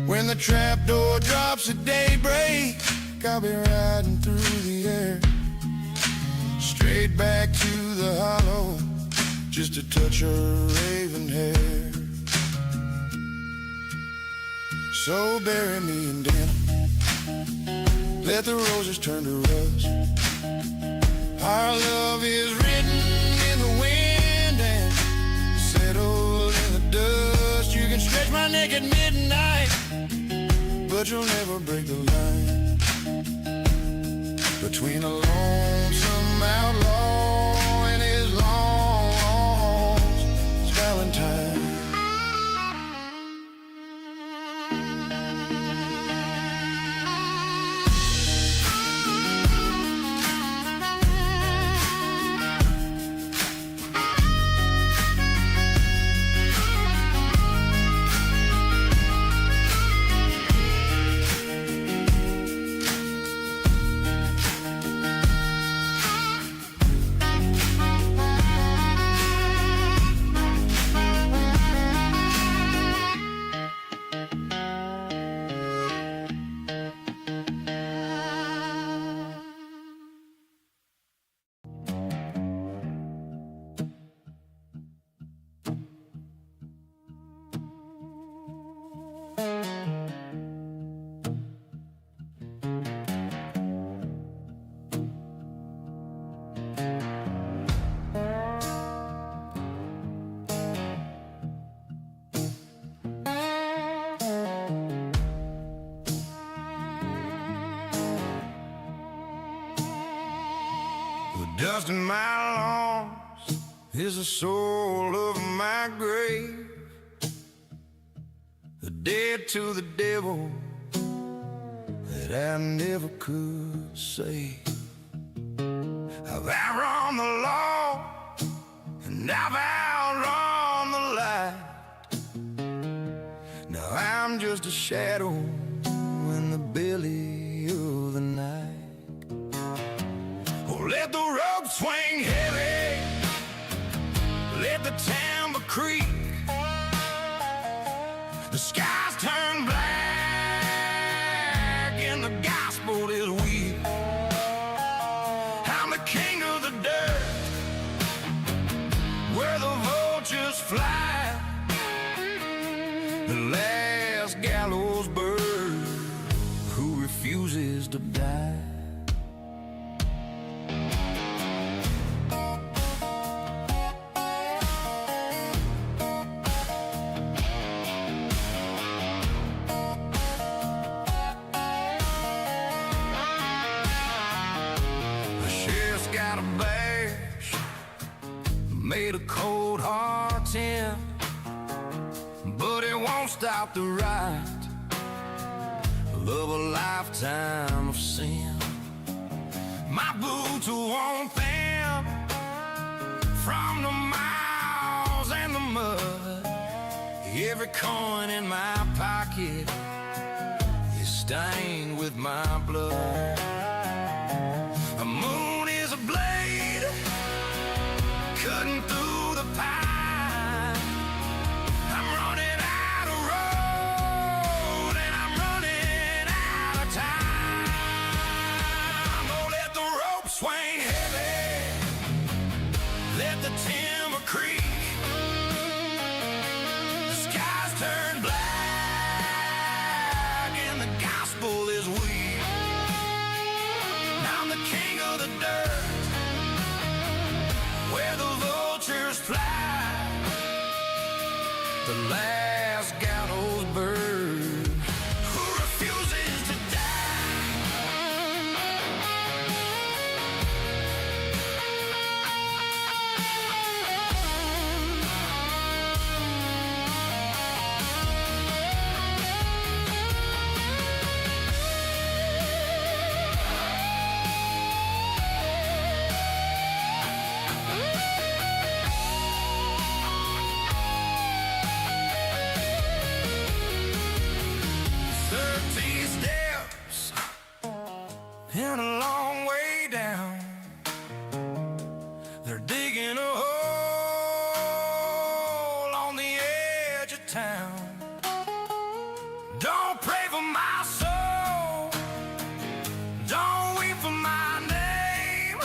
When the trapdoor drops at daybreak, I'll be riding through the air, straight back to the hollow, just to touch her raven hair. So bury me in denim, let the roses turn to rust. Our love is written in the wind and settled in the dust. You can stretch my neck at midnight, but you'll never break the line between a lonesome outlaw and his long-lost Valentine. Dust in my lungs is the soul of my grave, the dead to the devil that I never could save. I've outrun the law and I've outrun the light. Now I'm just a shadow in the belly of the night. Let the rope swing heavy, let the timber creak, the skies turn black refuses to die. The sheriff's got a bash made of cold hard tin, but it won't stop the ride of a lifetime of sin. My boots are worn thin from the miles and the mud. Every coin in my pocket is stained with my blood. The moon is a blade cutting through the pine. I'm running out of road and I'm running out of time. Oh, let the rope swing heavy, let the timber creak. The skies turn black and the gospel is weak. I'm the king of the dirt, where the vultures fly, the last gallows bird who refuses to and a long way down, they're digging a hole on the edge of town. Don't pray for my soul, don't weep for my name,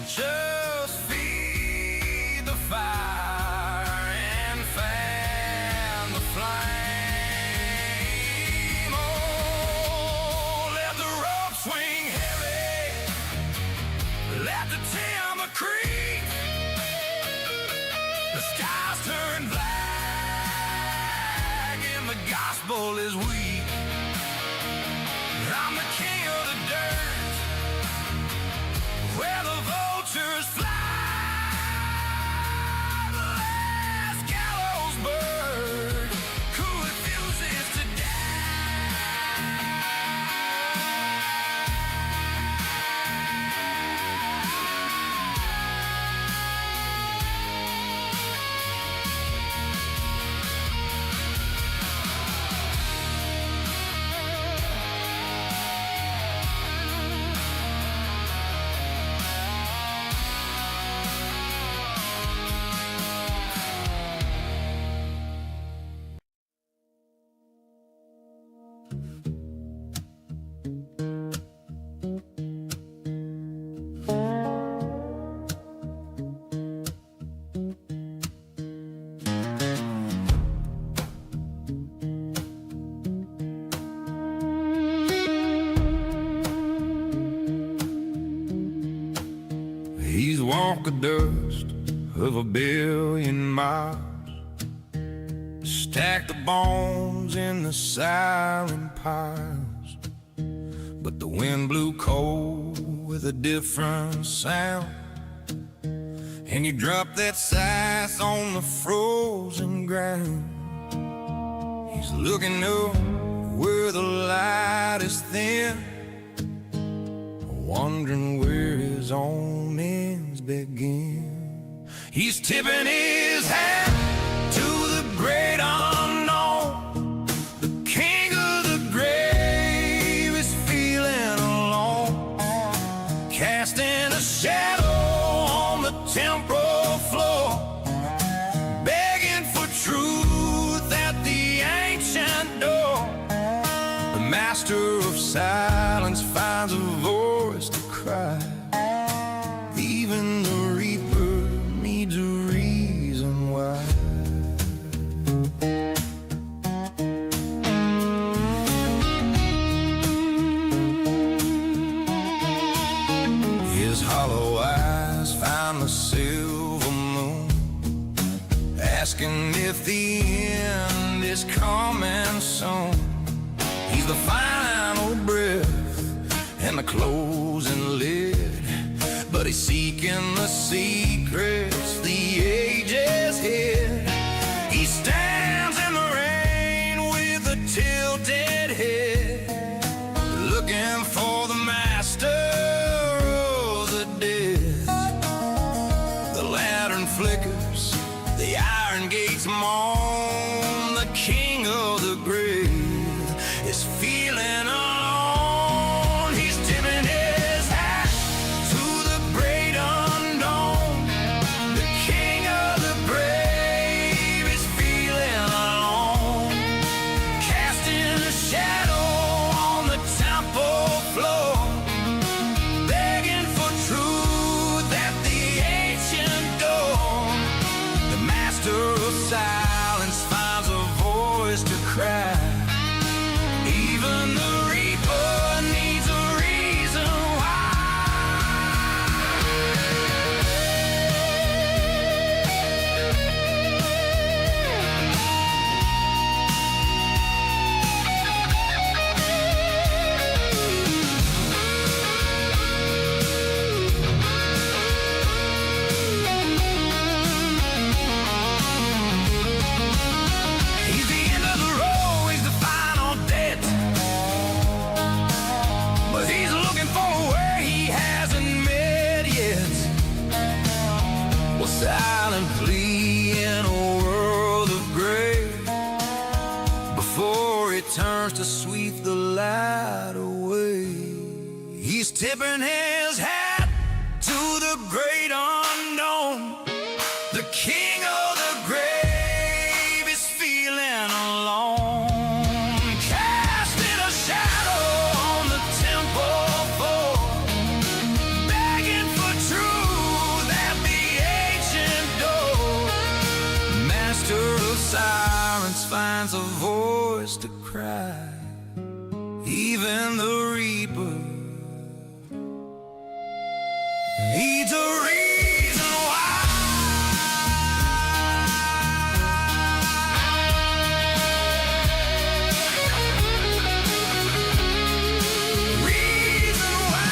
just feed the fire and fan the flame. Swing heavy, let the timber creak. The skies turn black and the gospel is weak. I'm the king of the dirt, where the vultures fly, the last gallows bird who refuses to He's walked the dust of 1,000,000,000 miles, stacked the bones in the silent piles. But the wind blew cold with a different sound, and he dropped that scythe on the frozen ground. He's looking up where the light is thin, wondering where his own ends begin. He's tipping his hat to the great unknown. The king of the grave is feeling alone, casting a shadow on the temporal floor, begging for truth at the ancient door. The master of silence finds a voice to cry. Even the reaper needs a reason why. asking if the end is coming soon. He's the final breath and the closing lid, but he's seeking the secrets the ages hid. He stands in the rain with a tilted head, looking for the master of the dead. The lantern flickers, the iron gates moan. The king of the grave is feeling alone. He's tipping his hat to the great unknown. The king of the grave is feeling alone, casting a shadow on the temple floor, begging for truth at the ancient door. The master of silence finds a voice to cry. Even the reaper needs a reason why. He's the end of the road, he's the final debt, but he's looking for where he hasn't met yet. Well, silent plea in a world of gray, before it turns to sweep the light away. He's tipping his hat to the great unknown. The king of the grave is feeling alone, casting a shadow on the temple floor, begging for truth at the ancient door. Master of silence finds a voice to cry. Even the reaper needs a reason why. Reason why.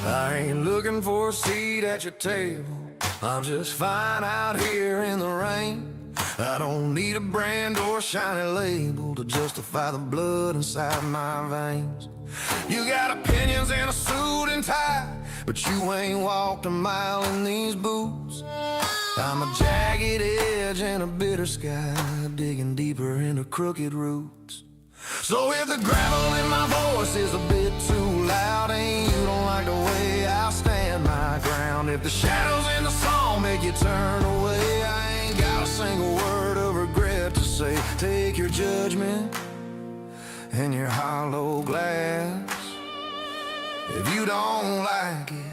I ain't looking for a seat at your table, I'm just fine out here in the rain. I don't need a brand or a shiny label to justify the blood inside my veins. You got opinions and a suit and tie, but you ain't walked a mile in these boots. I'm a jagged edge in a bitter sky, digging deeper into crooked roots. So if the gravel in my voice is a bit too loud and you don't like the way I stand my ground, if the shadows in the song make you turn away, I ain't got a single word of regret to say. Take your judgment and your hollow glass. If you don't like it,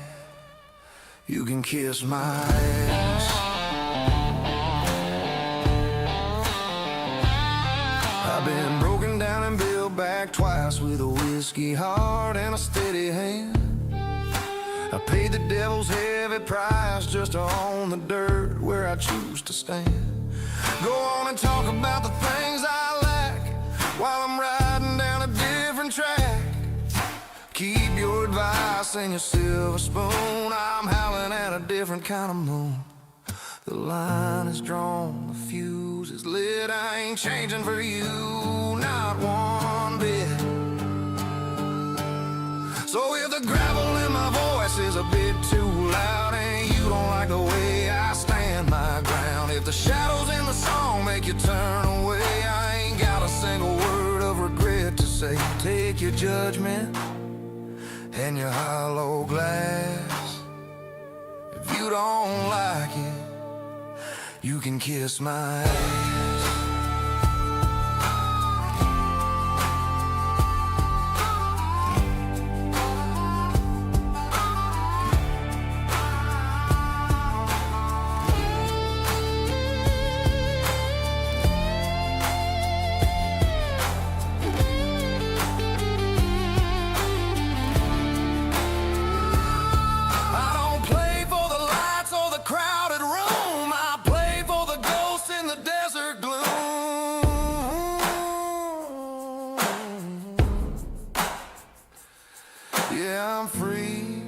you can kiss my ass. I've been broken down and built back twice with a whiskey heart and a steady hand. I paid the devil's heavy price just to own the dirt where I choose to stand. Go on and talk about the things I lack while I'm riding down a different track. Keep your advice and your silver spoon, I'm howling at a different kind of moon. The line is drawn, the fuse is lit. I ain't changing for you, not one bit. So if the gravel in my voice is a bit too loud and you don't like the way I stand my ground, if the shadows in the song make you turn away, I ain't got a single word of regret to say. Take your judgment and your hollow glass. If you don't like it, you can kiss my ass. Yeah, I'm free,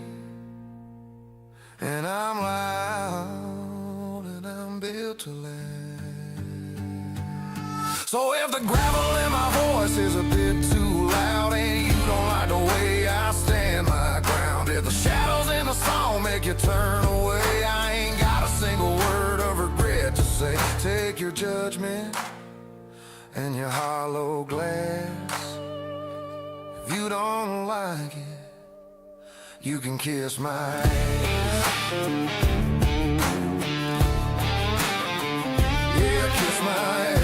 and I'm loud, and I'm built to last. So if the gravel in my voice is a bit too loud and you don't like the way I stand my ground, if the shadows in the song make you turn away, I ain't got a single word of regret to say. Take your judgment and your hollow glass. If you don't like it, you can kiss my ass. Yeah, kiss my ass.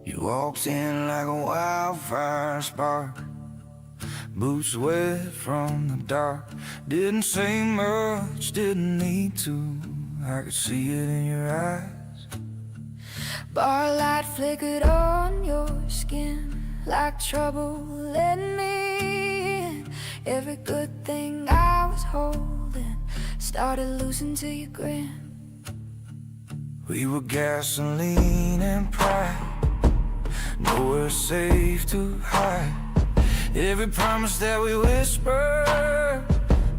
You walked in like a wildfire spark, boots wet from the dark. Didn't say much, didn't need to, I could see it in your eyes. Bar light flickered on your skin like trouble let me in. Every good thing I was holding started losing to your grin. We were gasoline and pride, nowhere safe to hide. Every promise that we whispered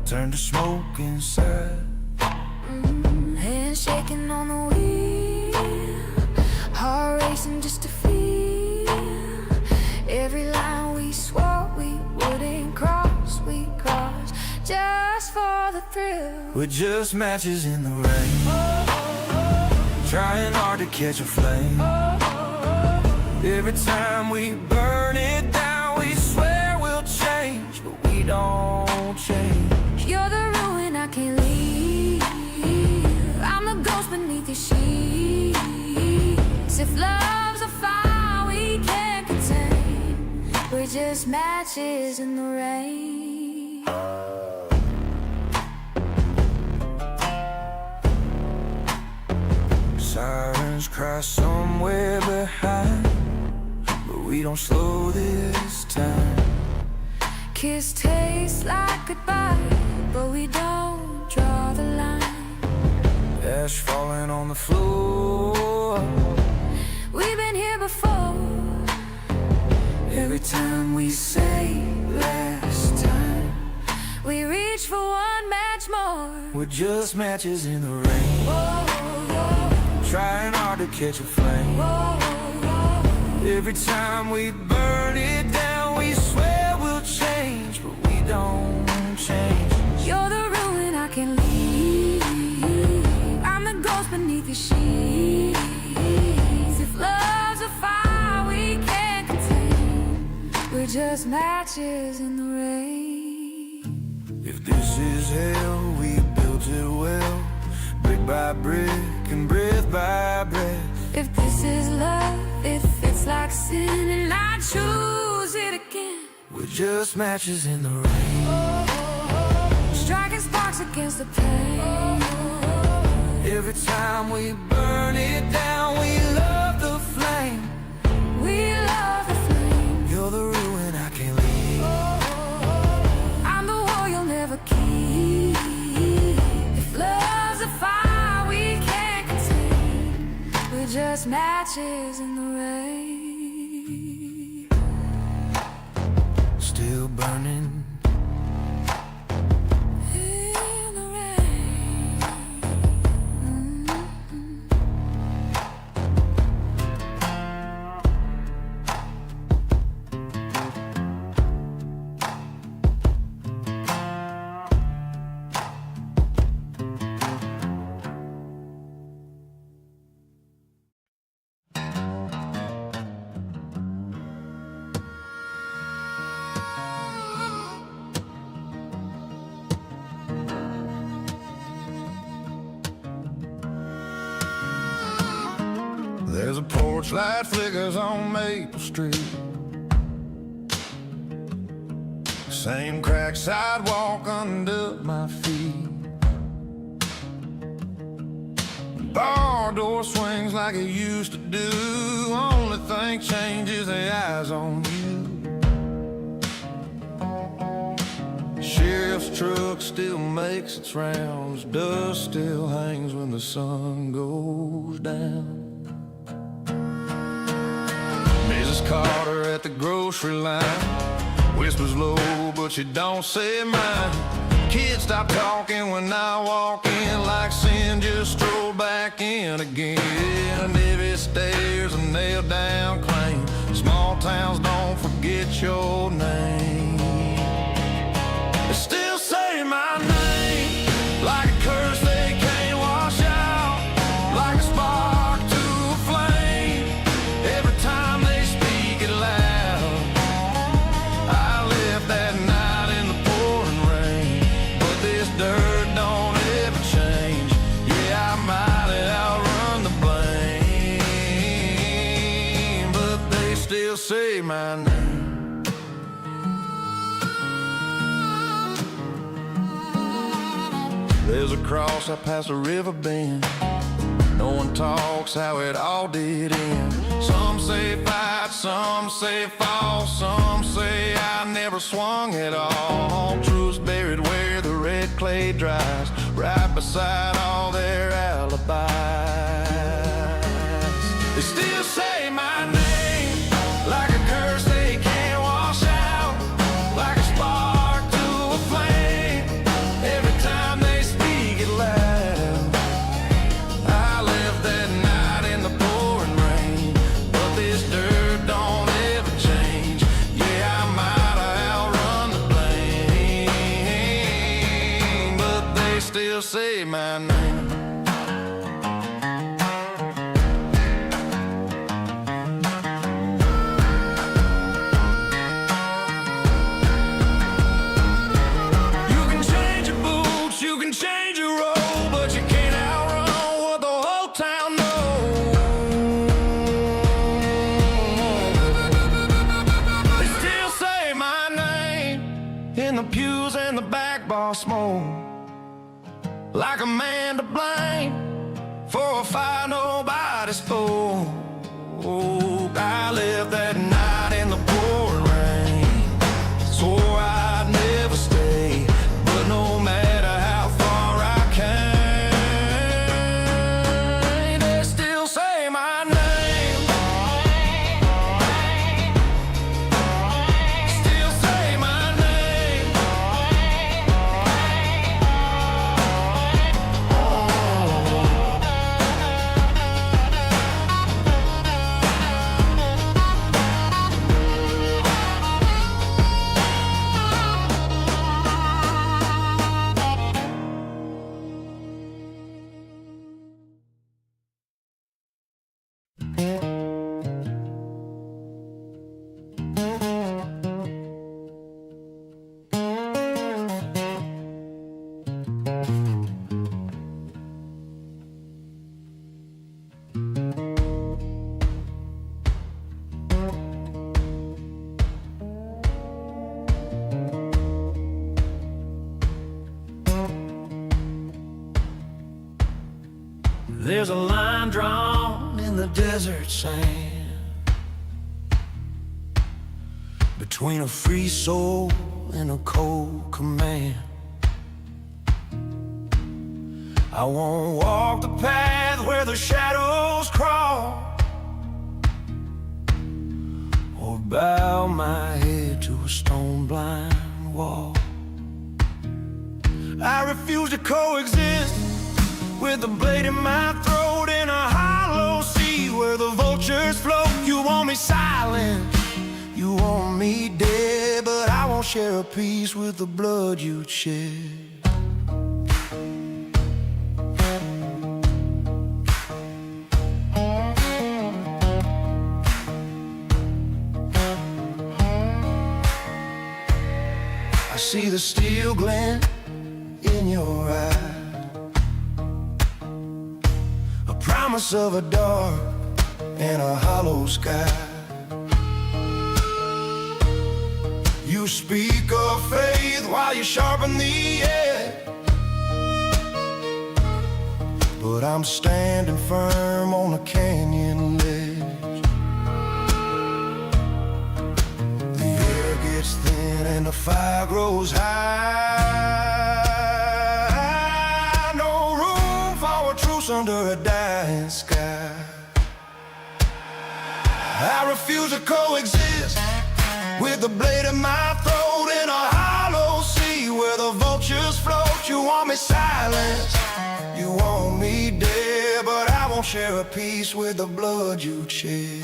turned to smoke inside. Hands shaking on the wheel, heart racing just to feel. Every line we swore we wouldn't cross, we crossed just for the thrill. We're just matches in the rain, trying hard to catch a flame. Every time we burn it down, we swear we'll change, but we don't change. You're the ruin I can't leave, I'm the ghost beneath your sheets. If love's a fire we can't contain, we're just matches in the rain. Sirens cry somewhere behind, but we don't slow this time. Kiss tastes like goodbye, but we don't draw the line. Ash falling on the floor, we've been here before. every time we say last time, we reach for one match more. we're just matches in the rain, trying hard to catch a flame. Every time we burn it down, we swear we'll change, but we don't change. You're the ruin I can't leave, I'm the ghost beneath your sheets. If love's a fire we can't contain, we're just matches in the rain. If this is hell, we built it well, brick by brick and breath by breath. If this is love, if it's like sin, and I choose it again. We're just matches in the rain, Striking sparks against the pain. every time we burn it down, we love the flame. We love the flame. You're the ruin I can't leave. I'm the war you'll never keep. If love's a fire we can't contain, we're just matches in the rain. Still burning In the rain. There's a porch light flickers on Maple Street. Same cracked sidewalk under my feet. Bar door swings like it used to do. Only thing changes the eyes on you. Sheriff's truck still makes its rounds. Dust still hangs when the sun goes down. Mrs. Carter at the grocery line whispers low, but she don't say mine. Kids stop talking when I walk in, like sin just strolled back in again. And every stairs a nailed down claim. Small towns don't forget your name. They still say my name like a curse they can't wash out, like a spark to a flame. Every time they speak it loud. I left that night in the pouring rain, but this dirt don't ever change. Yeah, I might have outrun the blame, but they still say my name. There's a cross I pass a river bend. No one talks how it all did end. Some say fight, some say fall, some say I never swung at all. Truth's buried where the red clay dries, right beside all their alibis. They still say my name like a curse they can't wash out, like a spark to a flame. Every time they speak it loud. I left that night in the pouring rain, but this dirt don't ever change. Yeah, I might have outrun the blame, but they still say my name. You can change your boots, you can change your robe, but you can't outrun what the whole town knows. They still say my name in the pews and the back bar smoke, like a man to blame for a fight nobody spoke. I left that night in the pouring rain, swore I'd never stay, but no matter how far I came, they still say my name. Still say my name. There's a line drawn in the desert sand between a free soul and a cold command. I won't walk the path where the shadows crawl, or bow my head to a stone-blind wall. I refuse to coexist with the blade in my throat in a hollow sea where the vultures float. You want me silent, you want me dead, but I won't share a piece with the blood you'd shed. I see the steel glint in your eye, a promise of a dark and a hollow sky. You speak of faith while you sharpen the edge, but I'm standing firm on a canyon ledge. The air gets thin and the fire grows high. No room for a truce under a dying sky. I refuse to coexist with the blade in my throat in a hollow sea where the vultures float. You want me silent, you want me dead, but I won't share a piece with the blood you'd shed.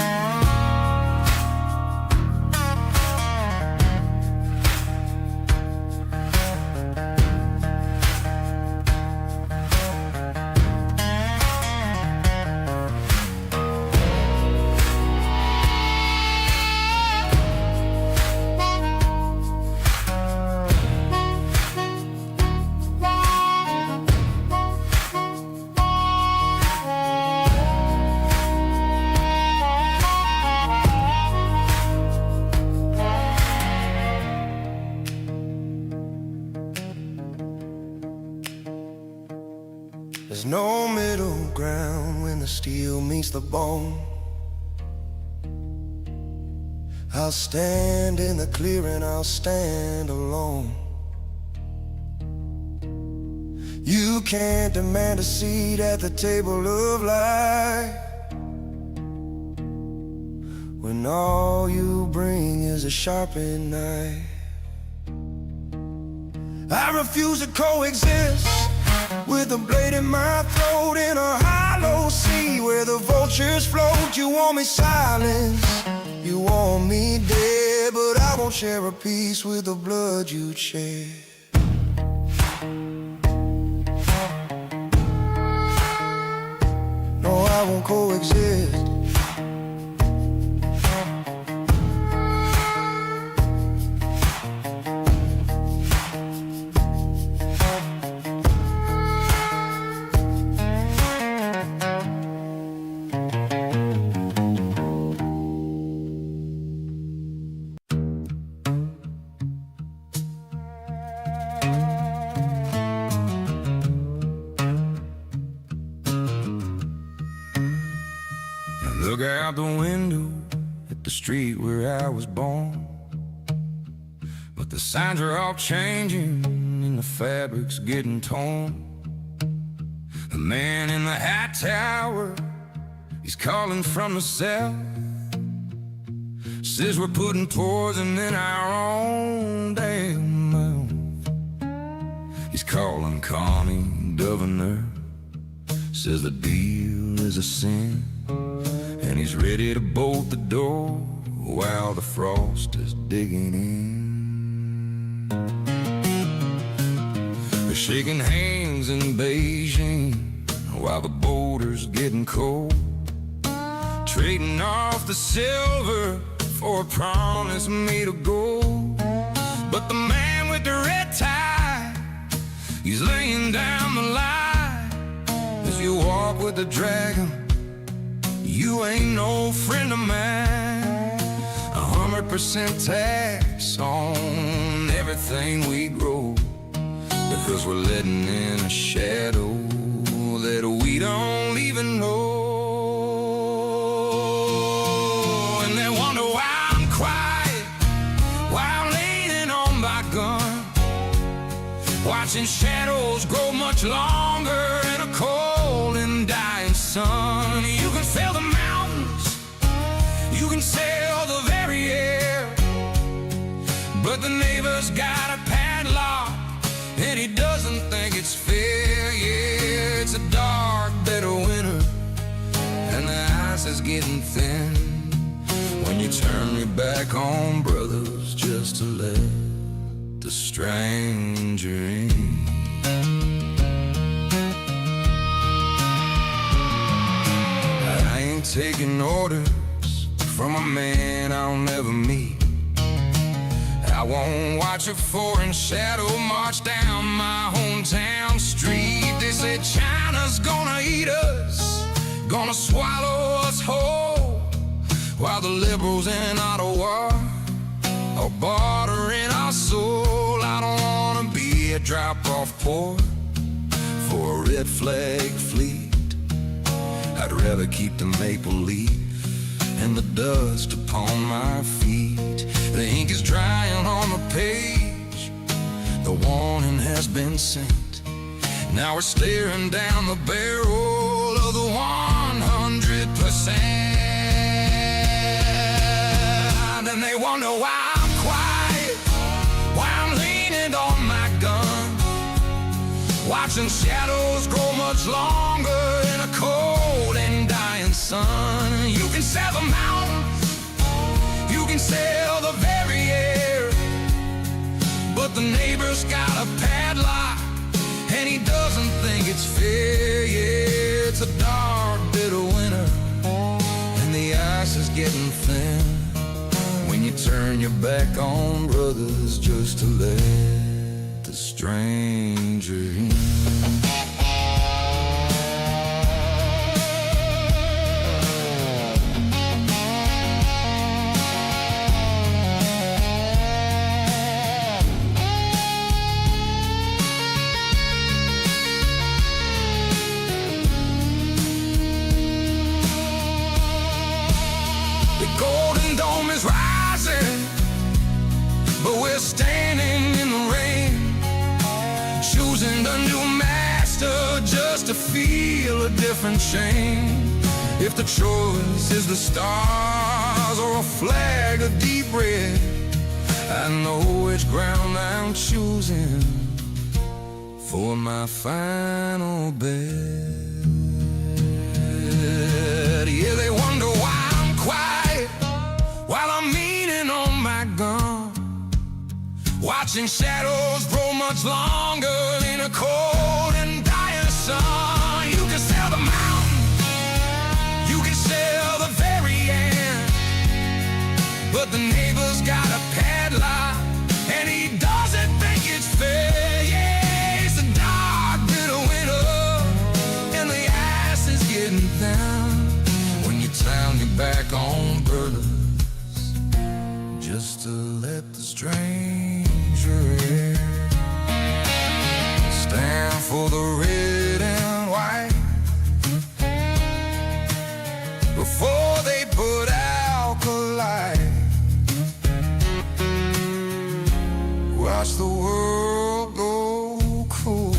There's no middle ground when the steel meets the bone. I'll stand in the clearing, I'll stand alone. You can't demand a seat at the table of life when all you bring is a sharpened knife. I refuse to coexist with a blade in my throat in a hollow sea where the vultures float. You want me silent, you want me dead, but I won't share a piece with the blood you'd shed. No, I won't coexist. Look out the window at the street where I was born, but the signs are all changing and the fabric's getting torn. The man in the high tower, he's calling from the south, says we're putting poison in our own damn mouth. He's calling Connie governor, says the deal is a sin, and he's ready to bolt the door while the frost is digging in. They're shaking hands in Beijing while the border's getting cold, trading off the silver for a promise made of gold. But the man with the red tie, he's laying down the lie. If you walk with the dragon, you ain't no friend of mine. 100% tax on everything we grow, because we're letting in a shadow that we don't even watching shadows grow much longer in a cold and dying sun. You can feel the mountains, you can sail the very air, but the neighbor's got a padlock and he doesn't think it's fair. Yeah, it's a dark, bitter winter and the ice is getting thin when you turn your back on brothers just to let the stranger in. I ain't taking orders from a man I'll never meet. I won't watch a foreign shadow march down my hometown street. They say China's gonna eat us, gonna swallow us whole, while the liberals in Ottawa are bartering our soul. I don't wanna be a drop-off port for a red flag fleet. I'd rather keep the maple leaf and the dust upon my feet. The ink is drying on the page, the warning has been sent. Now we're staring down the barrel of the 100%. And they wonder why I'm quiet, why I'm leaning on my gun, watching shadows grow much longer in a cold and dying sun. You can sail the mountains, you can sail the very air, but the neighbor's got a padlock and he doesn't think it's fair. Yeah, it's a dark, bitter winter and the ice is getting thin when you turn your back on brothers just to let the stranger in. The Golden Dome is rising, but we're standing in the rain, choosing the new master just to feel a different shame. If the choice is the stars or a flag of deep red, I know which ground I'm choosing for my final bed. Yeah, they wonder why I'm quiet while I'm leaning on my gun, watching shadows grow much longer in a cold and dying sun. You can sail the mountain, you can sail the very end, but the neighbor's got a padlock and he doesn't think it's fair. Yeah, it's a dark, bitter winter and the ice is getting down when you turn your back on brothers just to let the stranger in. Stand for the red and white before they put out the light. Watch the world go cool.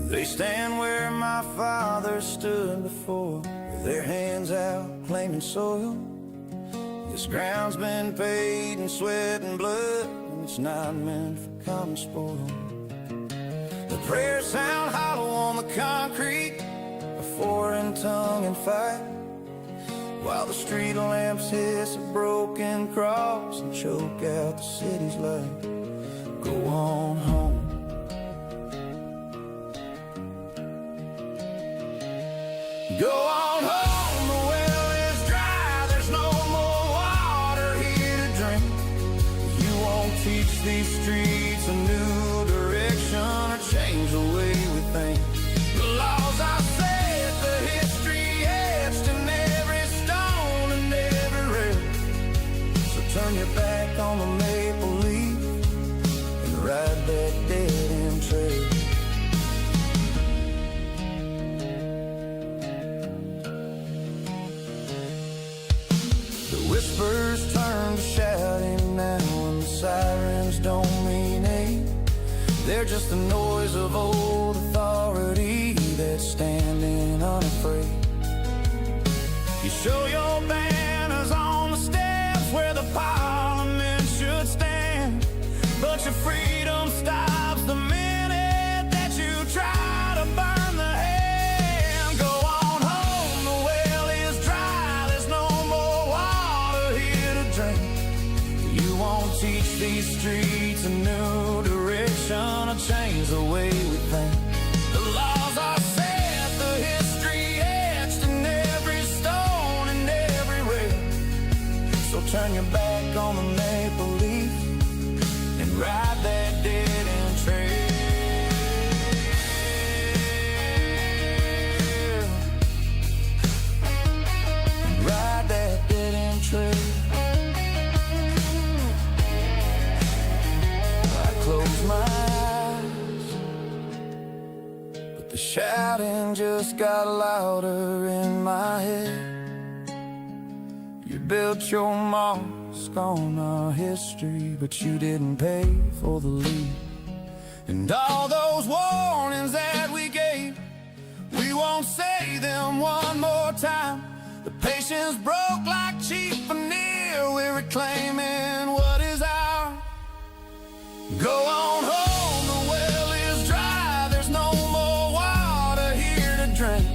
They stand where my father stood before, with their hands out claiming soil. This ground's been paid in sweat and blood, and it's not meant for common spoil. The prayers sound hollow on the concrete, a foreign tongue and fight. while the street lamps hiss a broken cross and choke out the city's light. Go on home. Go on home, the well is dry, there's no more water here to drink. You won't teach these streets a new direction or change the way we think. The laws are set, the history etched in every stone and every rail. So turn your back on the maple leaf and ride that dead-end trail. The whispers turn to shouting now, and the sirens don't mean aid. They're just the noise of old authority that's standing unafraid. You show your banners on the steps where the parliament should stand, but your freedom stops the minute that you try to burn the hand. Go on home, the well is dry, there's no more water here to drink. You won't teach these streets a new direction or change the way we think. The laws are set, the history etched in every stone and every rail. So turn your back on the maple leaf and ride that dead-end trail. Ride that dead-end trail. I close my eyes, but the shouting just got louder in my head. You built your mosque on our history, but you didn't pay for the lead. And all those warnings that we gave, we won't say them one more time. The patience broke like cheap veneer, we're reclaiming what is ours. Go on home, the well is dry, there's no more water here to drink.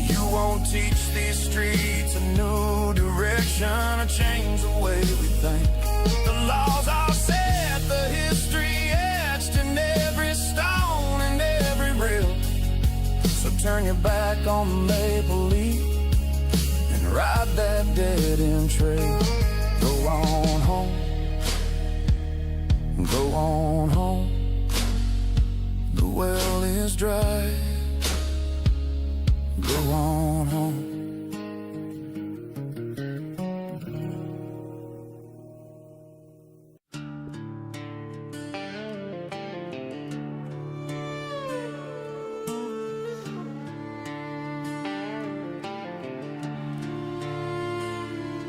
You won't teach these streets a new direction or change the way we think. The laws are set, the history etched in every stone and every rail. So turn your back on the maple leaf and ride that dead-end trail. Go on home. Go on home, the well is dry. Go on home.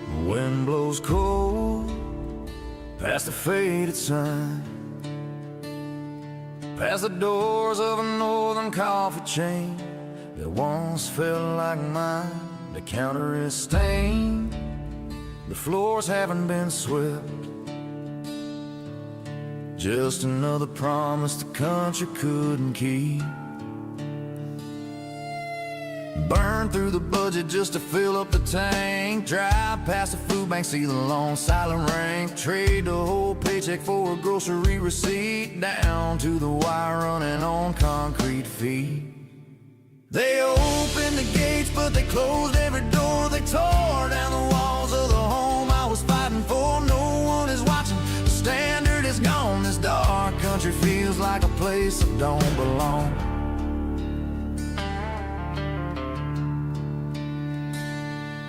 The wind blows cold past the faded sign, past the doors of a northern coffee chain that once felt like mine. The counter is stained, the floors haven't been swept. Just another promise the country couldn't keep. Burn through the budget just to fill up the tank. Drive past the food bank, see the long silent rank. Trade the whole paycheck for a grocery receipt. Down to the wire running on concrete feet. They opened the gates but they closed every door. They tore down the walls of the home I was fighting for. No one is watching, the standard is gone. This dark country feels like a place that don't belong.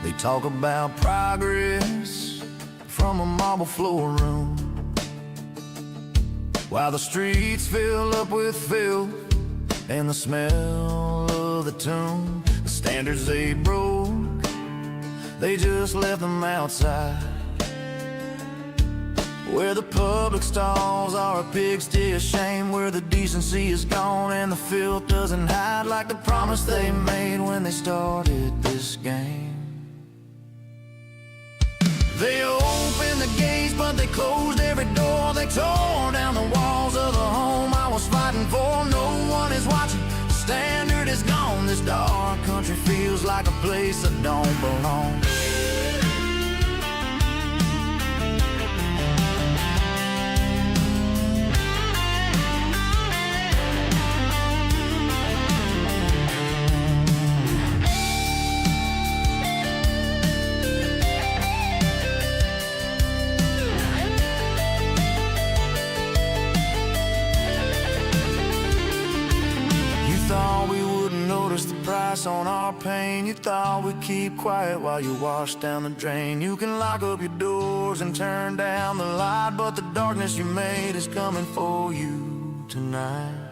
They talk about progress from a marble floor room, while the streets fill up with filth and the smell of the tomb. The standards they broke, they just left them outside, where the public stalls are a pigsty of shame, where the decency is gone and the filth doesn't hide, like the promise they made when they started this game. They opened the gates but they closed every door. They tore down the walls of the home I was fighting for. No one is watching, the standard is gone. This dark country feels like a place that don't belong. us on our pain. You thought we'd keep quiet while you washed down the drain. You can lock up your doors and turn down the light, but the darkness you made is coming for you tonight.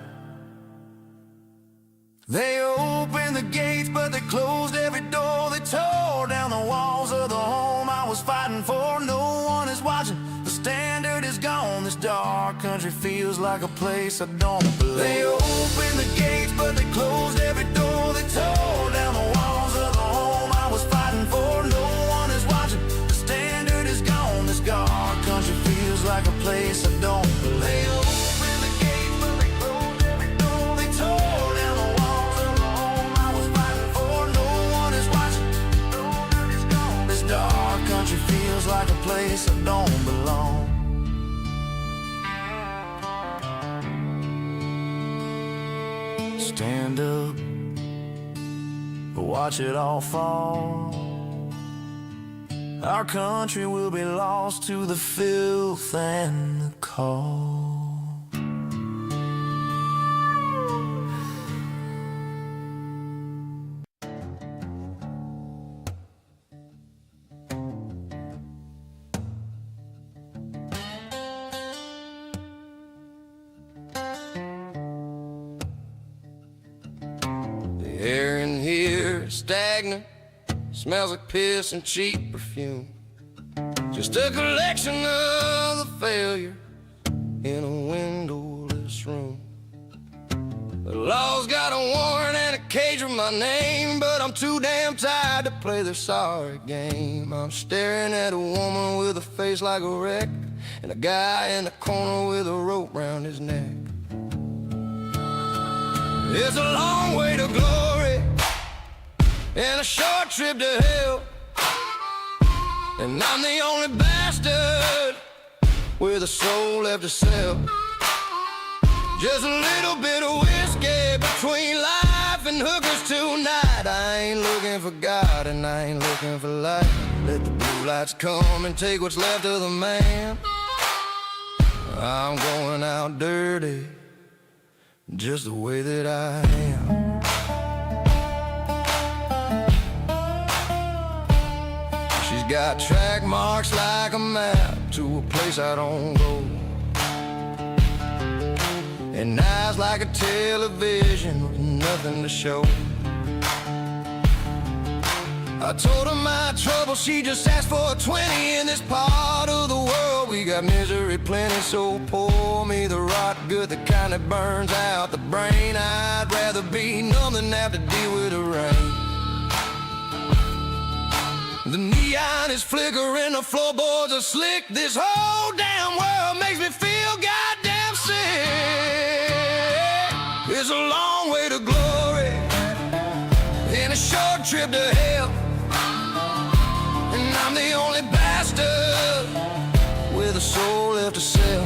They opened the gates, but they closed every door. They tore down the walls of the home I was fighting for. No one is watching, the standard is gone. This dark country feels like a place I don't belong. They opened the gates, but they closed every door. They tore down the walls of the home I was fighting for. No one is watching, the standard is gone. This dark country feels like a place I don't belong. They opened the gates, but they closed every door. They tore down the walls of the home I was fighting for. No one is watching, the standard is gone. This dark country feels like a place I don't belong. Stand up, watch it all fall. Our country will be lost to the filth and the cold. The air in here is stagnant, smells like piss and cheap perfume. Just a collection of the failure in a windowless room. The law's got a warrant and a cage with my name, but I'm too damn tired to play their sorry game. I'm staring at a woman with a face like a wreck, and a guy in the corner with a rope round his neck. It's a long way to glory and a short trip to hell, and I'm the only bastard with a soul left to sell. Just a little bit of whiskey between life and hookers tonight. I ain't looking for God and I ain't looking for light. Let the blue lights come and take what's left of the man. I'm going out dirty, just the way that I am. She's got track marks like a map to a place I don't go, and eyes like a television with nothing to show. I told her my trouble, she just asked for a 20. In this part of the world we got misery plenty, so pour me the rot good, the kind that burns out the brain. I'd rather be numb than have to deal with the rain. The neon is flickering, the floorboards are slick. This whole damn world makes me feel goddamn sick. It's a long way to glory and a short trip to hell, and I'm the only bastard with a soul left to sell.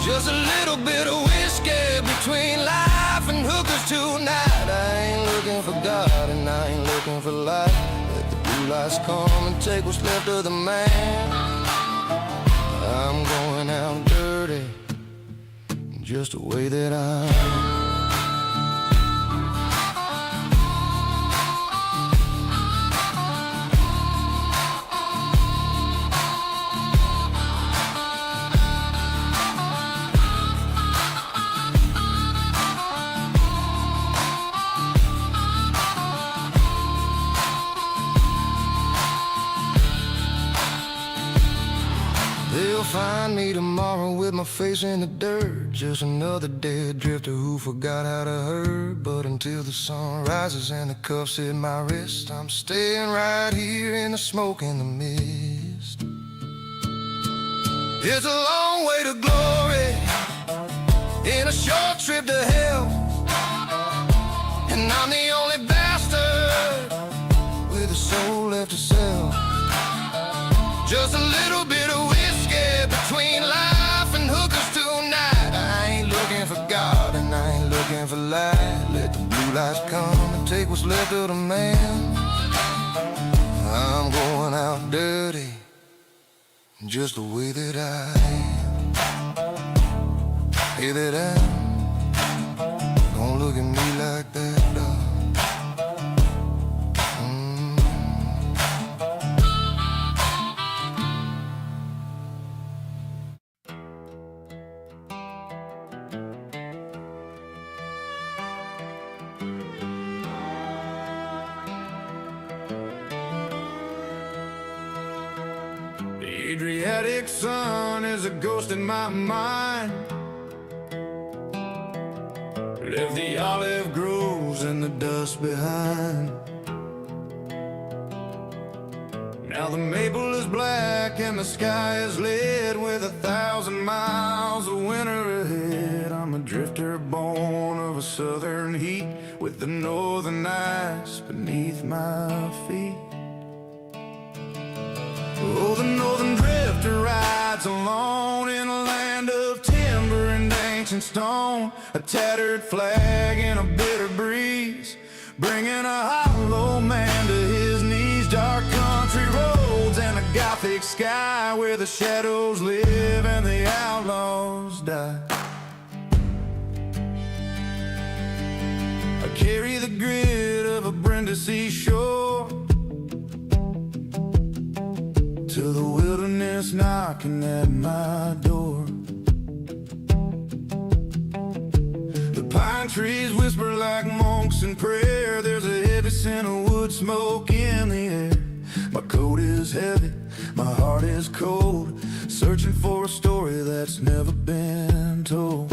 Just a little bit of whiskey between life and hookers tonight. I ain't looking for God and I ain't looking for life. Let the blue lights come and take what's left of the man. I'm going out dirty, just the way that I am. They'll find me tomorrow with my face in the dirt, just another dead drifter who forgot how to hurt. But until the sun rises and the cuffs hit my wrist, I'm staying right here in the smoke and the mist. It's a long way to glory and a short trip to hell, and I'm the only bastard with a soul left to sell. Just a little bit of whiskey between life and hookers tonight. I ain't looking for God and I ain't looking for light. Let the blue lights come and take what's left of the man. I'm going out dirty, just the way that I am. Hey, that I am. Don't look at me like that, dog. Adriatic sun is a ghost in my mind. Left the olive groves and the dust behind. Now the maple is black and the sky is lit with 1,000 miles of winter ahead. I'm a drifter born of a southern heat with the northern ice beneath my feet. Oh, the northern drifter rides alone in a land of timber and ancient stone, a tattered flag in a bitter breeze, bringing a hollow man to his knees. Dark country roads and a gothic sky where the shadows live and the outlaws die. I carry the grit of a Brindisi shore to the wilderness knocking at my door. The pine trees whisper like monks in prayer. There's a heavy scent of wood smoke in the air. My coat is heavy, my heart is cold, searching for a story that's never been told.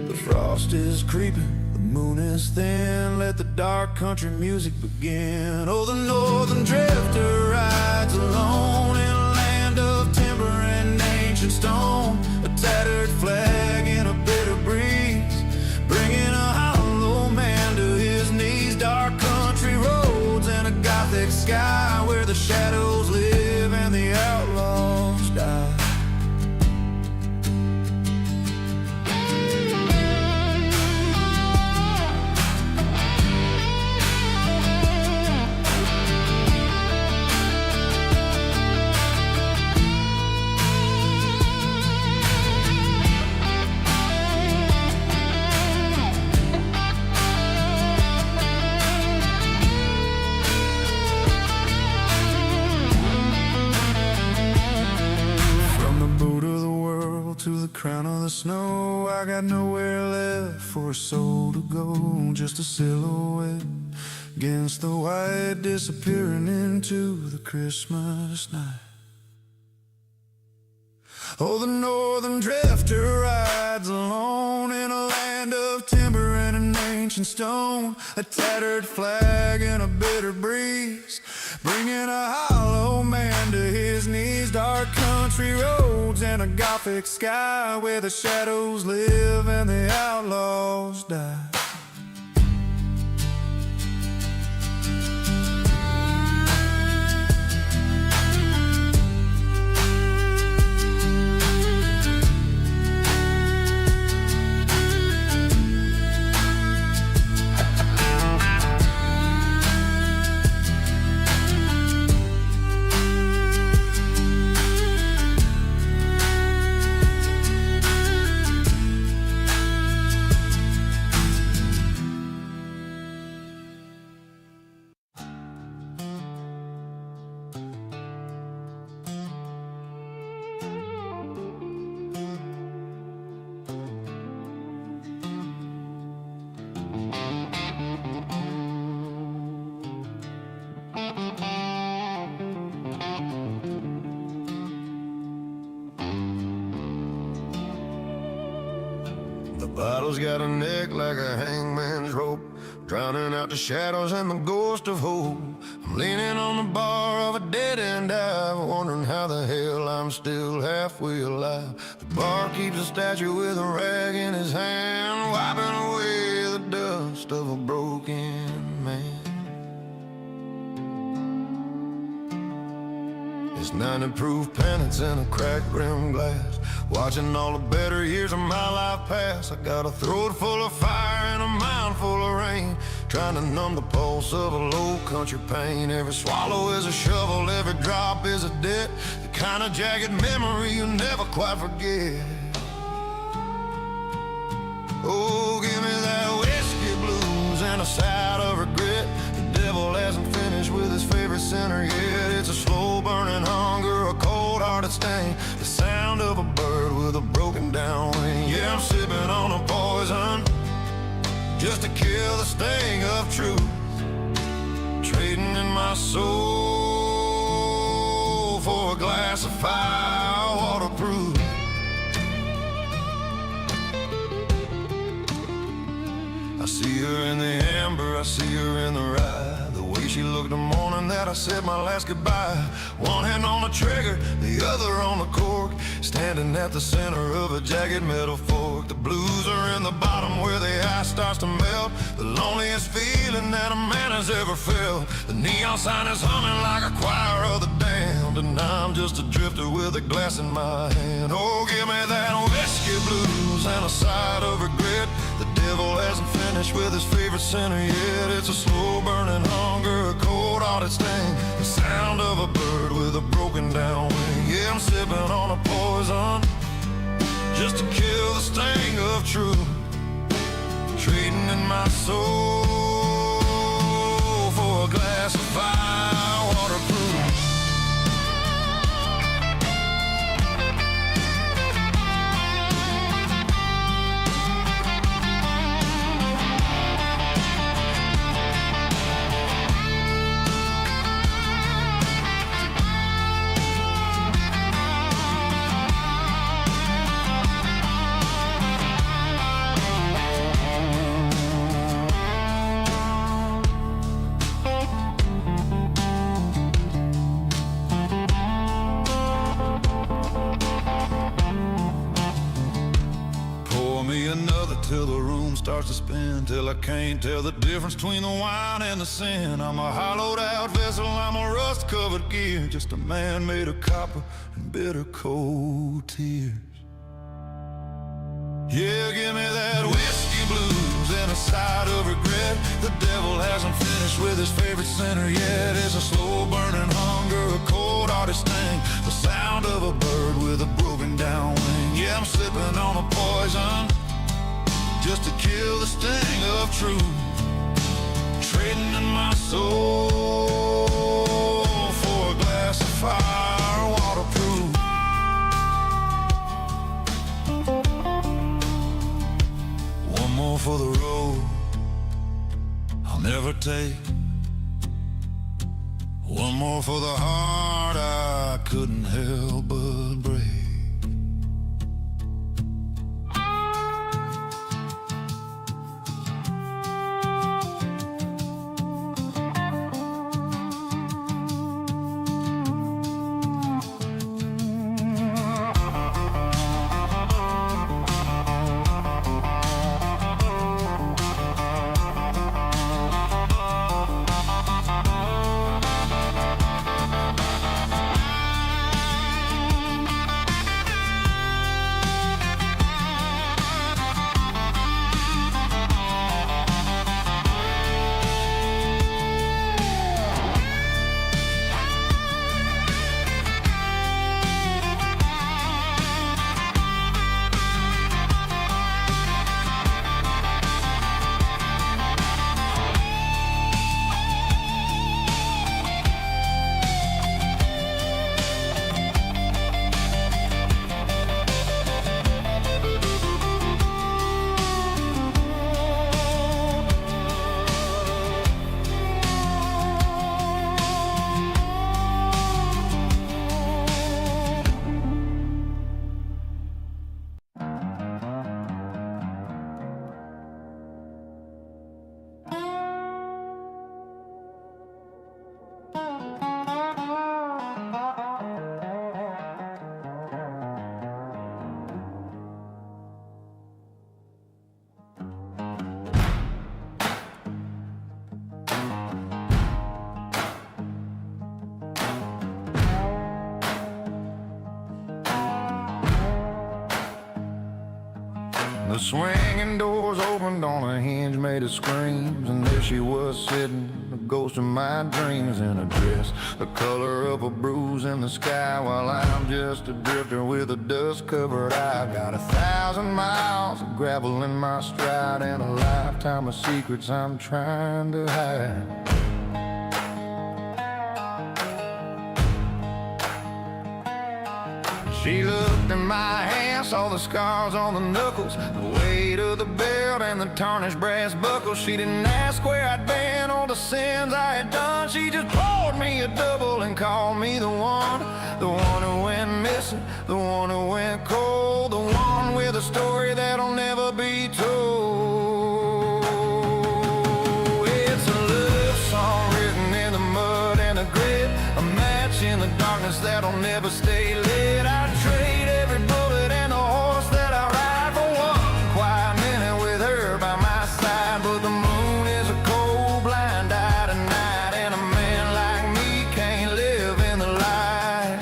The frost is creeping, the moon is thin, let the dark country music begin. Oh, the northern drifter rides alone in a land of timber and ancient stone, a tattered flag in a bitter breeze, bringing a hollow man to his knees. Dark country roads and a gothic sky where the shadows live and the outlaws die. To the crown of the snow, I got nowhere left for a soul to go. Just a silhouette against the white, disappearing into the Christmas night. Oh, the northern drifter rides alone in a land of timber and an ancient stone, a tattered flag in a bitter breeze, bringing a hollow man to his knees. Dark country roads and a gothic sky where the shadows live and the outlaws die. The bottle's got a neck like a hangman's rope, drowning out the shadows and the ghost of hope. I'm leaning on the bar of a dead-end dive, wondering how the hell I'm still halfway alive. The bar keeps a statue with a rag in his hand, wiping away the dust of a broken man. It's 90 proof pennants and a cracked rim glass, watching all the better years of my life pass. I got a throat full of fire and a mind full of rain, trying to numb the pulse of a low country pain. Every swallow is a shovel, every drop is a debt, the kind of jagged memory you never quite forget. Oh, give me that whiskey blues and a side of regret. The devil hasn't finished with his favorite sinner yet. It's a slow burning hunger, a cold-hearted stain, the sound of a bird with a broken down wing. Yeah, I'm sipping on a poison just to kill the sting of truth, trading in my soul glass of fire, waterproof. I see her in the amber, I see her in the rye. The way she looked the morning that I said my last goodbye. One hand on the trigger, the other on the cork, standing at the center of a jagged metal fork. The blues are in the bottom where the ice starts to melt. The loneliest feeling that a man has ever felt. The neon sign is humming like a choir of the damned, and I'm just a drifter with a glass in my hand. Oh, give me that whiskey blues and a side of regret. The devil hasn't finished with his favorite sinner yet. It's a slow burning hunger, a cold-hearted sting, the sound of a bird with a broken down wing. Yeah, I'm sipping on a poison just to kill the sting of truth, trading in my soul for a glass of fire, waterproof. Till the room starts to spin, till I can't tell the difference between the wine and the sin. I'm a hollowed out vessel, I'm a rust covered gear, just a man made of copper and bitter cold tears. Yeah, give me that whiskey blues and a side of regret. The devil hasn't finished with his favorite sinner yet. It's a slow burning hunger, a cold hearted sting, the sound of a bird with a broken down wing. Yeah, I'm sipping on a poison just to kill the sting of truth, trading in my soul for a glass of fire, waterproof. One more for the road I'll never take, one more for the heart I couldn't help but break. The swinging doors opened on a hinge made of screams, and there she was sitting, the ghost of my dreams, in a dress the color of a bruise in the sky, while I'm just a drifter with a dust-covered eye. I've got 1,000 miles of gravel in my stride, and a lifetime of secrets I'm trying to hide. She looked in my hand, saw the scars on the knuckles, the weight of the belt and the tarnished brass buckles. She didn't ask where I'd been or the sins I had done. She just poured me a double and called me the one. The one who went missing, the one who went cold, the one with a story that'll never be told. It's a love song written in the mud and the grit, a match in the darkness that'll never stay lit. I'd trade every bullet and the horse that I ride for one quiet minute with her by my side. But the moon is a cold, blind eye tonight, and a man like me can't live in the light.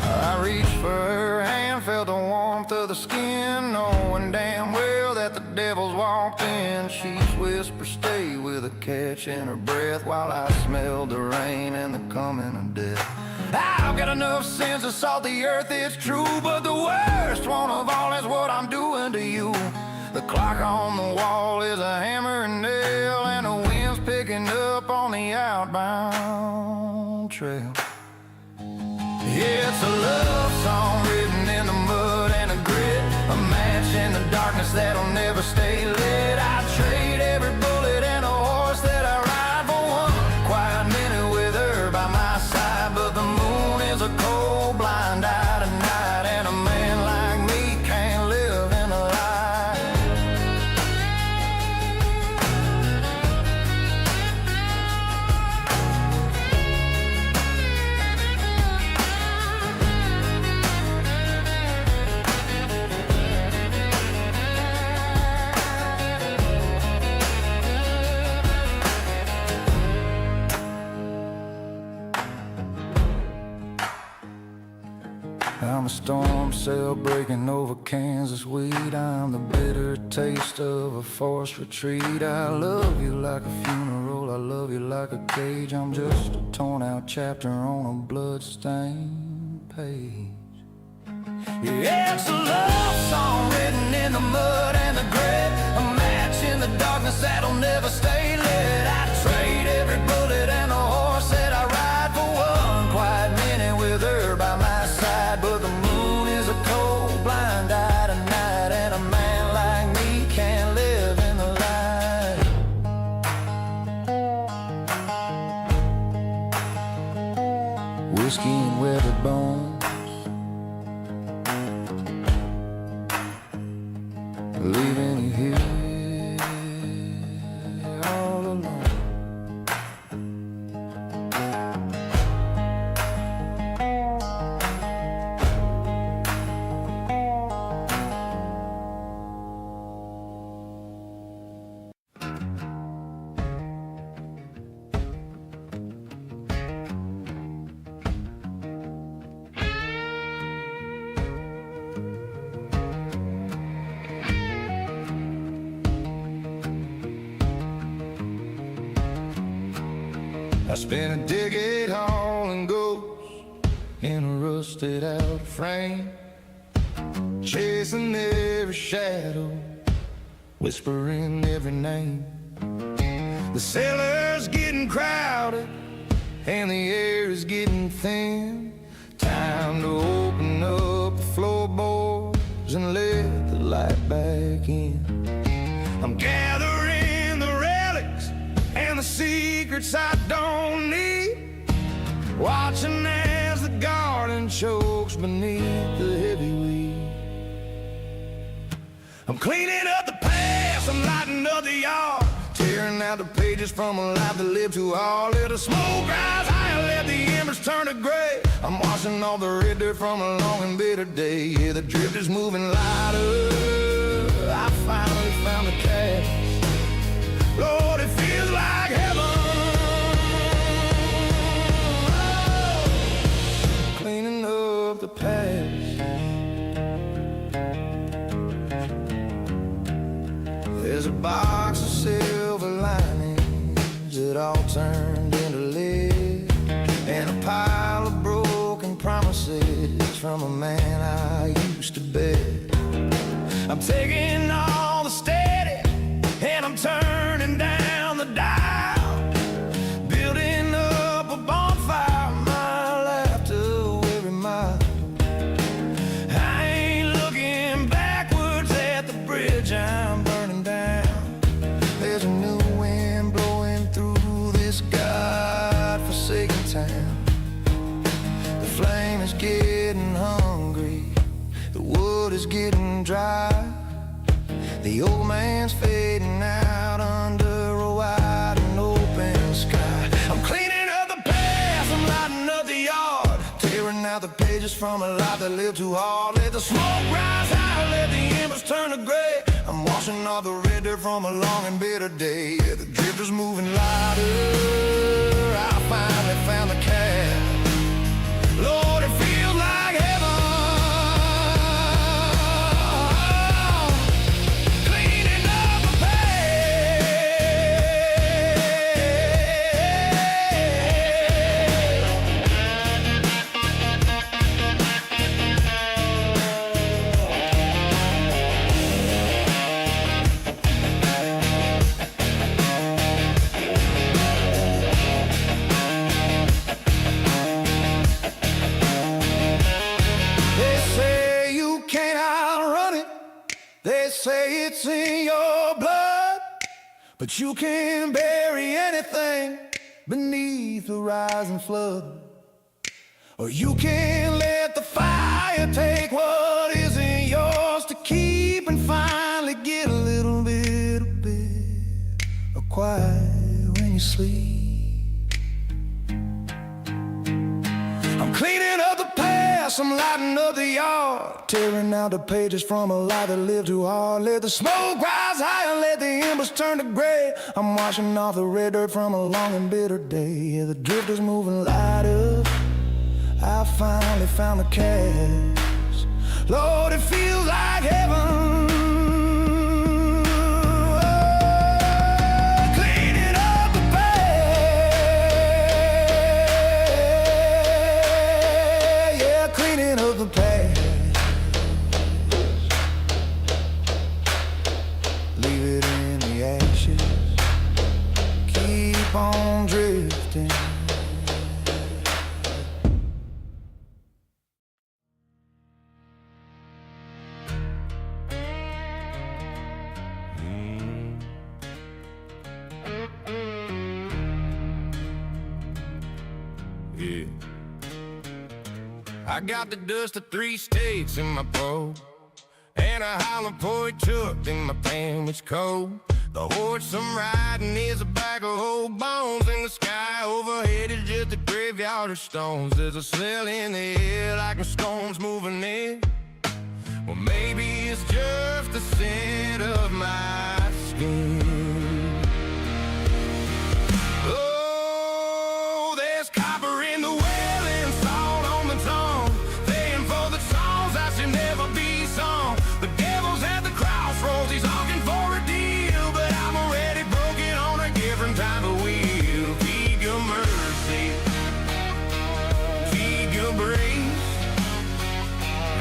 I reached for her hand, felt the warmth of the skin, knowing damn well that the devil's walked in. She's whispered, stay, with a catch in her breath, while I smelled the rain and the coming of death. I've got enough sense to salt the earth, it's true, but the worst one of all is what I'm doing to you. The clock on the wall is a hammer and nail, and the wind's picking up on the outbound trail. Yeah, it's a love song written in the mud and the grit, a match in the darkness that'll never stay lit. I'd trade every bullet and a horse that I ride for one quiet minute with her by my side. But the moon is a cold, blind eye tonight, and a man like me can't live in a lie. I'm a storm cell breaking over Kansas wheat. I'm the bitter taste of a forced retreat. I love you like a funeral, I love you like a cage. I'm just a torn out chapter on a blood-stained page. Yeah, it's a love song written in the mud and the grit, a match in the darkness that'll never stay lit. I'd trade every bullet and a horse that I ride for one quiet minute with her by my side. But the moon is a cold, blind eye tonight, and a man like me can't live in the light. Whiskey and weathered bones, leaving you here all alone. I spent a decade hauling ghosts in a rusted out frame, chasing every shadow, whispering every name. The cellar's getting crowded and the air is getting thin. Time to open up the floorboards and let the light back in. I'm gathering the relics and the secrets I don't need, watching as the garden chokes beneath the heavy weed. I'm cleaning up the past, I'm lighting up the yard, tearing out the pages from a life that lived too hard. Let the smoke rise high and let the embers turn to gray. I'm washing off the red dirt from a long and bitter day. Yeah, the drift is moving lighter, I finally found the cash. Lord, it feels like heaven. Oh, cleaning up the past. There's a box of silver linings that all turned into lead, and a pile of broken promises from a man I used to bet. I'm taking all the steady and I'm turning down the dial, building up a bonfire mile after every mile. I ain't looking backwards at the bridge I'm burning down. There's a new wind blowing through The old man's fading out under a wide and open sky. I'm cleaning up the past, I'm lighting up the yard, tearing out the pages from a life that lived too hard. Let the smoke rise high, let the embers turn to gray. I'm washing off the red dirt from a long and bitter day. Yeah, the drifter's moving lighter, I finally found the cab. Lord, it feels like heaven. Cleaning up the They say it's in your blood, but you can't bury anything beneath the rising flood. Or you can't let the fire take what isn't yours to keep and finally get a little bit of quiet when you sleep. I'm cleaning up the past, I'm lighting up the yard, tearing out the pages from a life that lived too hard. Let the smoke rise high and let the embers turn to gray. I'm washing off the red dirt from a long and bitter day. Yeah, the drifter's moving lighter, I finally found the cash. Lord, it feels like heaven. On drifting. Yeah. I got the dust of 3 states in my probe, and a Highland point tucked in my sandwich coat. The horse I'm riding is a bag of old bones, and the sky overhead is just a graveyard of stones. There's a smell in the air like a storm's moving in. Well, maybe it's just the scent of my skin. Oh, there's copper in the well and salt on the tongue, paying for the songs that should never be sung. The devil's at the crossroads, he's looking for a deal, but I'm already broken on a different type of wheel. Keep your mercy, keep your grace,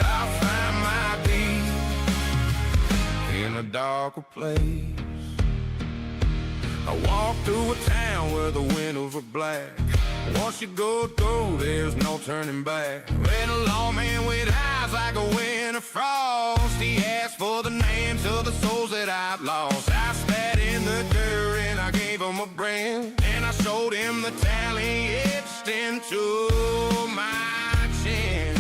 I'll find my peace in a darker place. I walk through a town where the windows were black. Once you go through, there's no turning back. Met a lawman with eyes like a winter frost. He asked for the names of the souls that I've lost. I spat in the dirt and I gave him a brand, and I showed him the tally etched into my chin.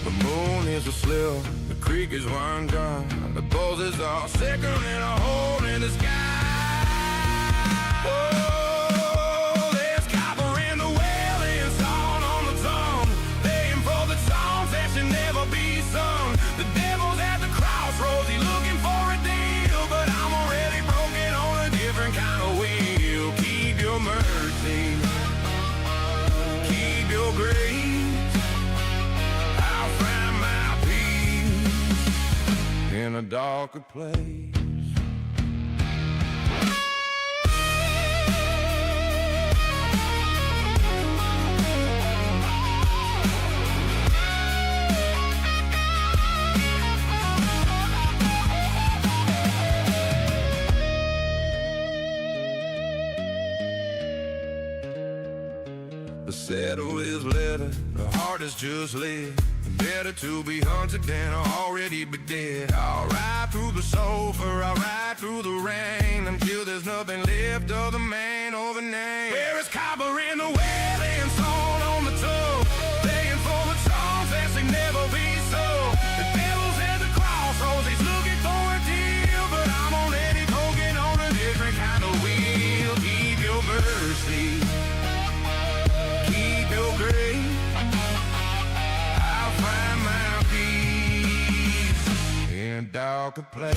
The moon is a sliver, the creek is run dry, the buzzes are sicker than a hole in the sky. Oh, there's copper in the well and salt on the tongue, paying for the songs that should never be sung. The devil's at the crossroads, he's looking for a deal, but I'm already broken on a different kind of wheel. Keep your mercy, keep your grace, I'll find my peace in a darker place. The saddle is leather, the heart is just lead. Better to be hunted than already be dead. I'll ride through the sulfur, I'll ride through the rain, until there's nothing left of the man or the name. There is copper in the well and salt on the toe, paying for the songs that should never be so. The devil's at the crossroads, he's looking for a deal, could play.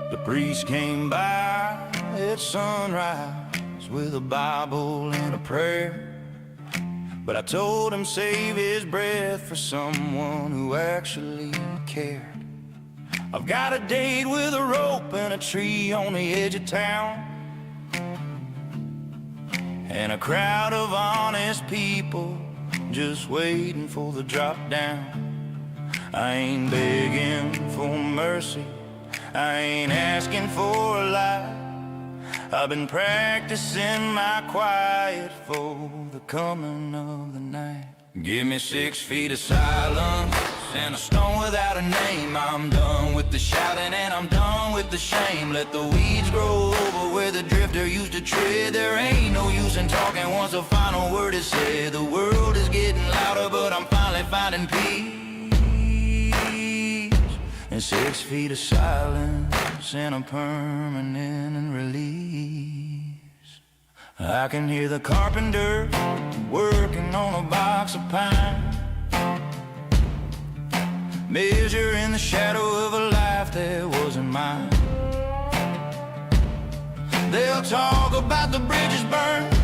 The priest came by at sunrise with a Bible and a prayer, but I told him save his breath for someone who actually cared. I've got a date with a rope and a tree on the edge of town, and a crowd of honest people just waiting for the drop down. I ain't begging for mercy, I ain't asking for a lot. I've been practicing my quiet for the coming of the night. Give me 6 feet of silence and a stone without a name. I'm done with the shouting and I'm done with the shame. Let the weeds grow over where the drifter used to tread. There ain't no use in talking once the final word is said. The world is getting louder, but I'm finally finding peace. And 6 feet of silence and a permanent release. I can hear the carpenter working on a box of pine, measuring the shadow of a life that wasn't mine. They'll talk about the bridges burned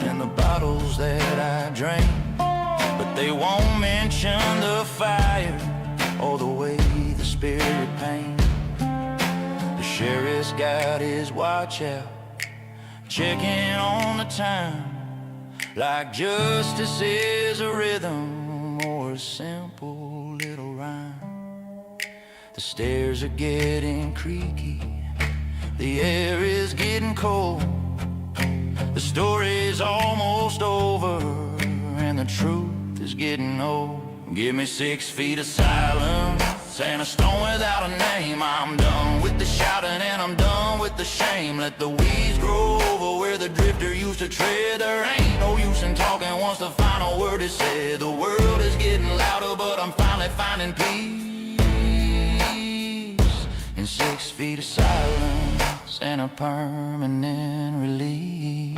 and the bottles that I drank, but they won't mention the fire or the way the spirit pained. The sheriff's got his watch out, checking on the time, like justice is a rhythm or a simple little rhyme. The stairs are getting creaky, the air is getting cold. The story's almost over and the truth is getting old. Give me 6 feet of silence and a stone without a name. I'm done with the shouting and I'm done with the shame. Let the weeds grow over where the drifter used to tread. There ain't no use in talking once the final word is said. The world is getting louder, but I'm finally finding peace in 6 feet of silence and a permanent release.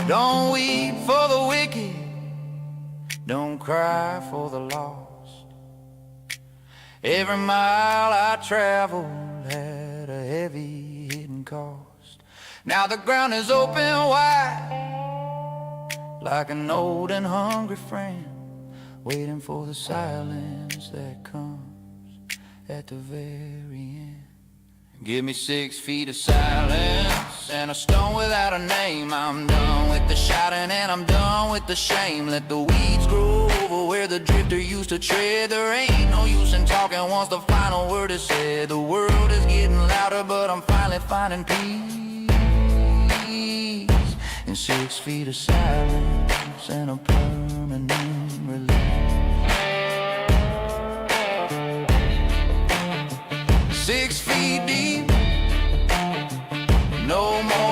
Don't weep for the wicked, don't cry for the lost. Every mile I traveled had a heavy hidden cost. Now the ground is open wide, like an old and hungry friend, waiting for the silence that comes at the very end. Give me 6 feet of silence and a stone without a name. I'm done with the shouting and I'm done with the shame. Let the weeds grow over where the drifter used to tread. There ain't no use in talking once the final word is said. The world is getting louder, but I'm finally finding peace in 6 feet of silence and a permanent release. 6 feet deep, no more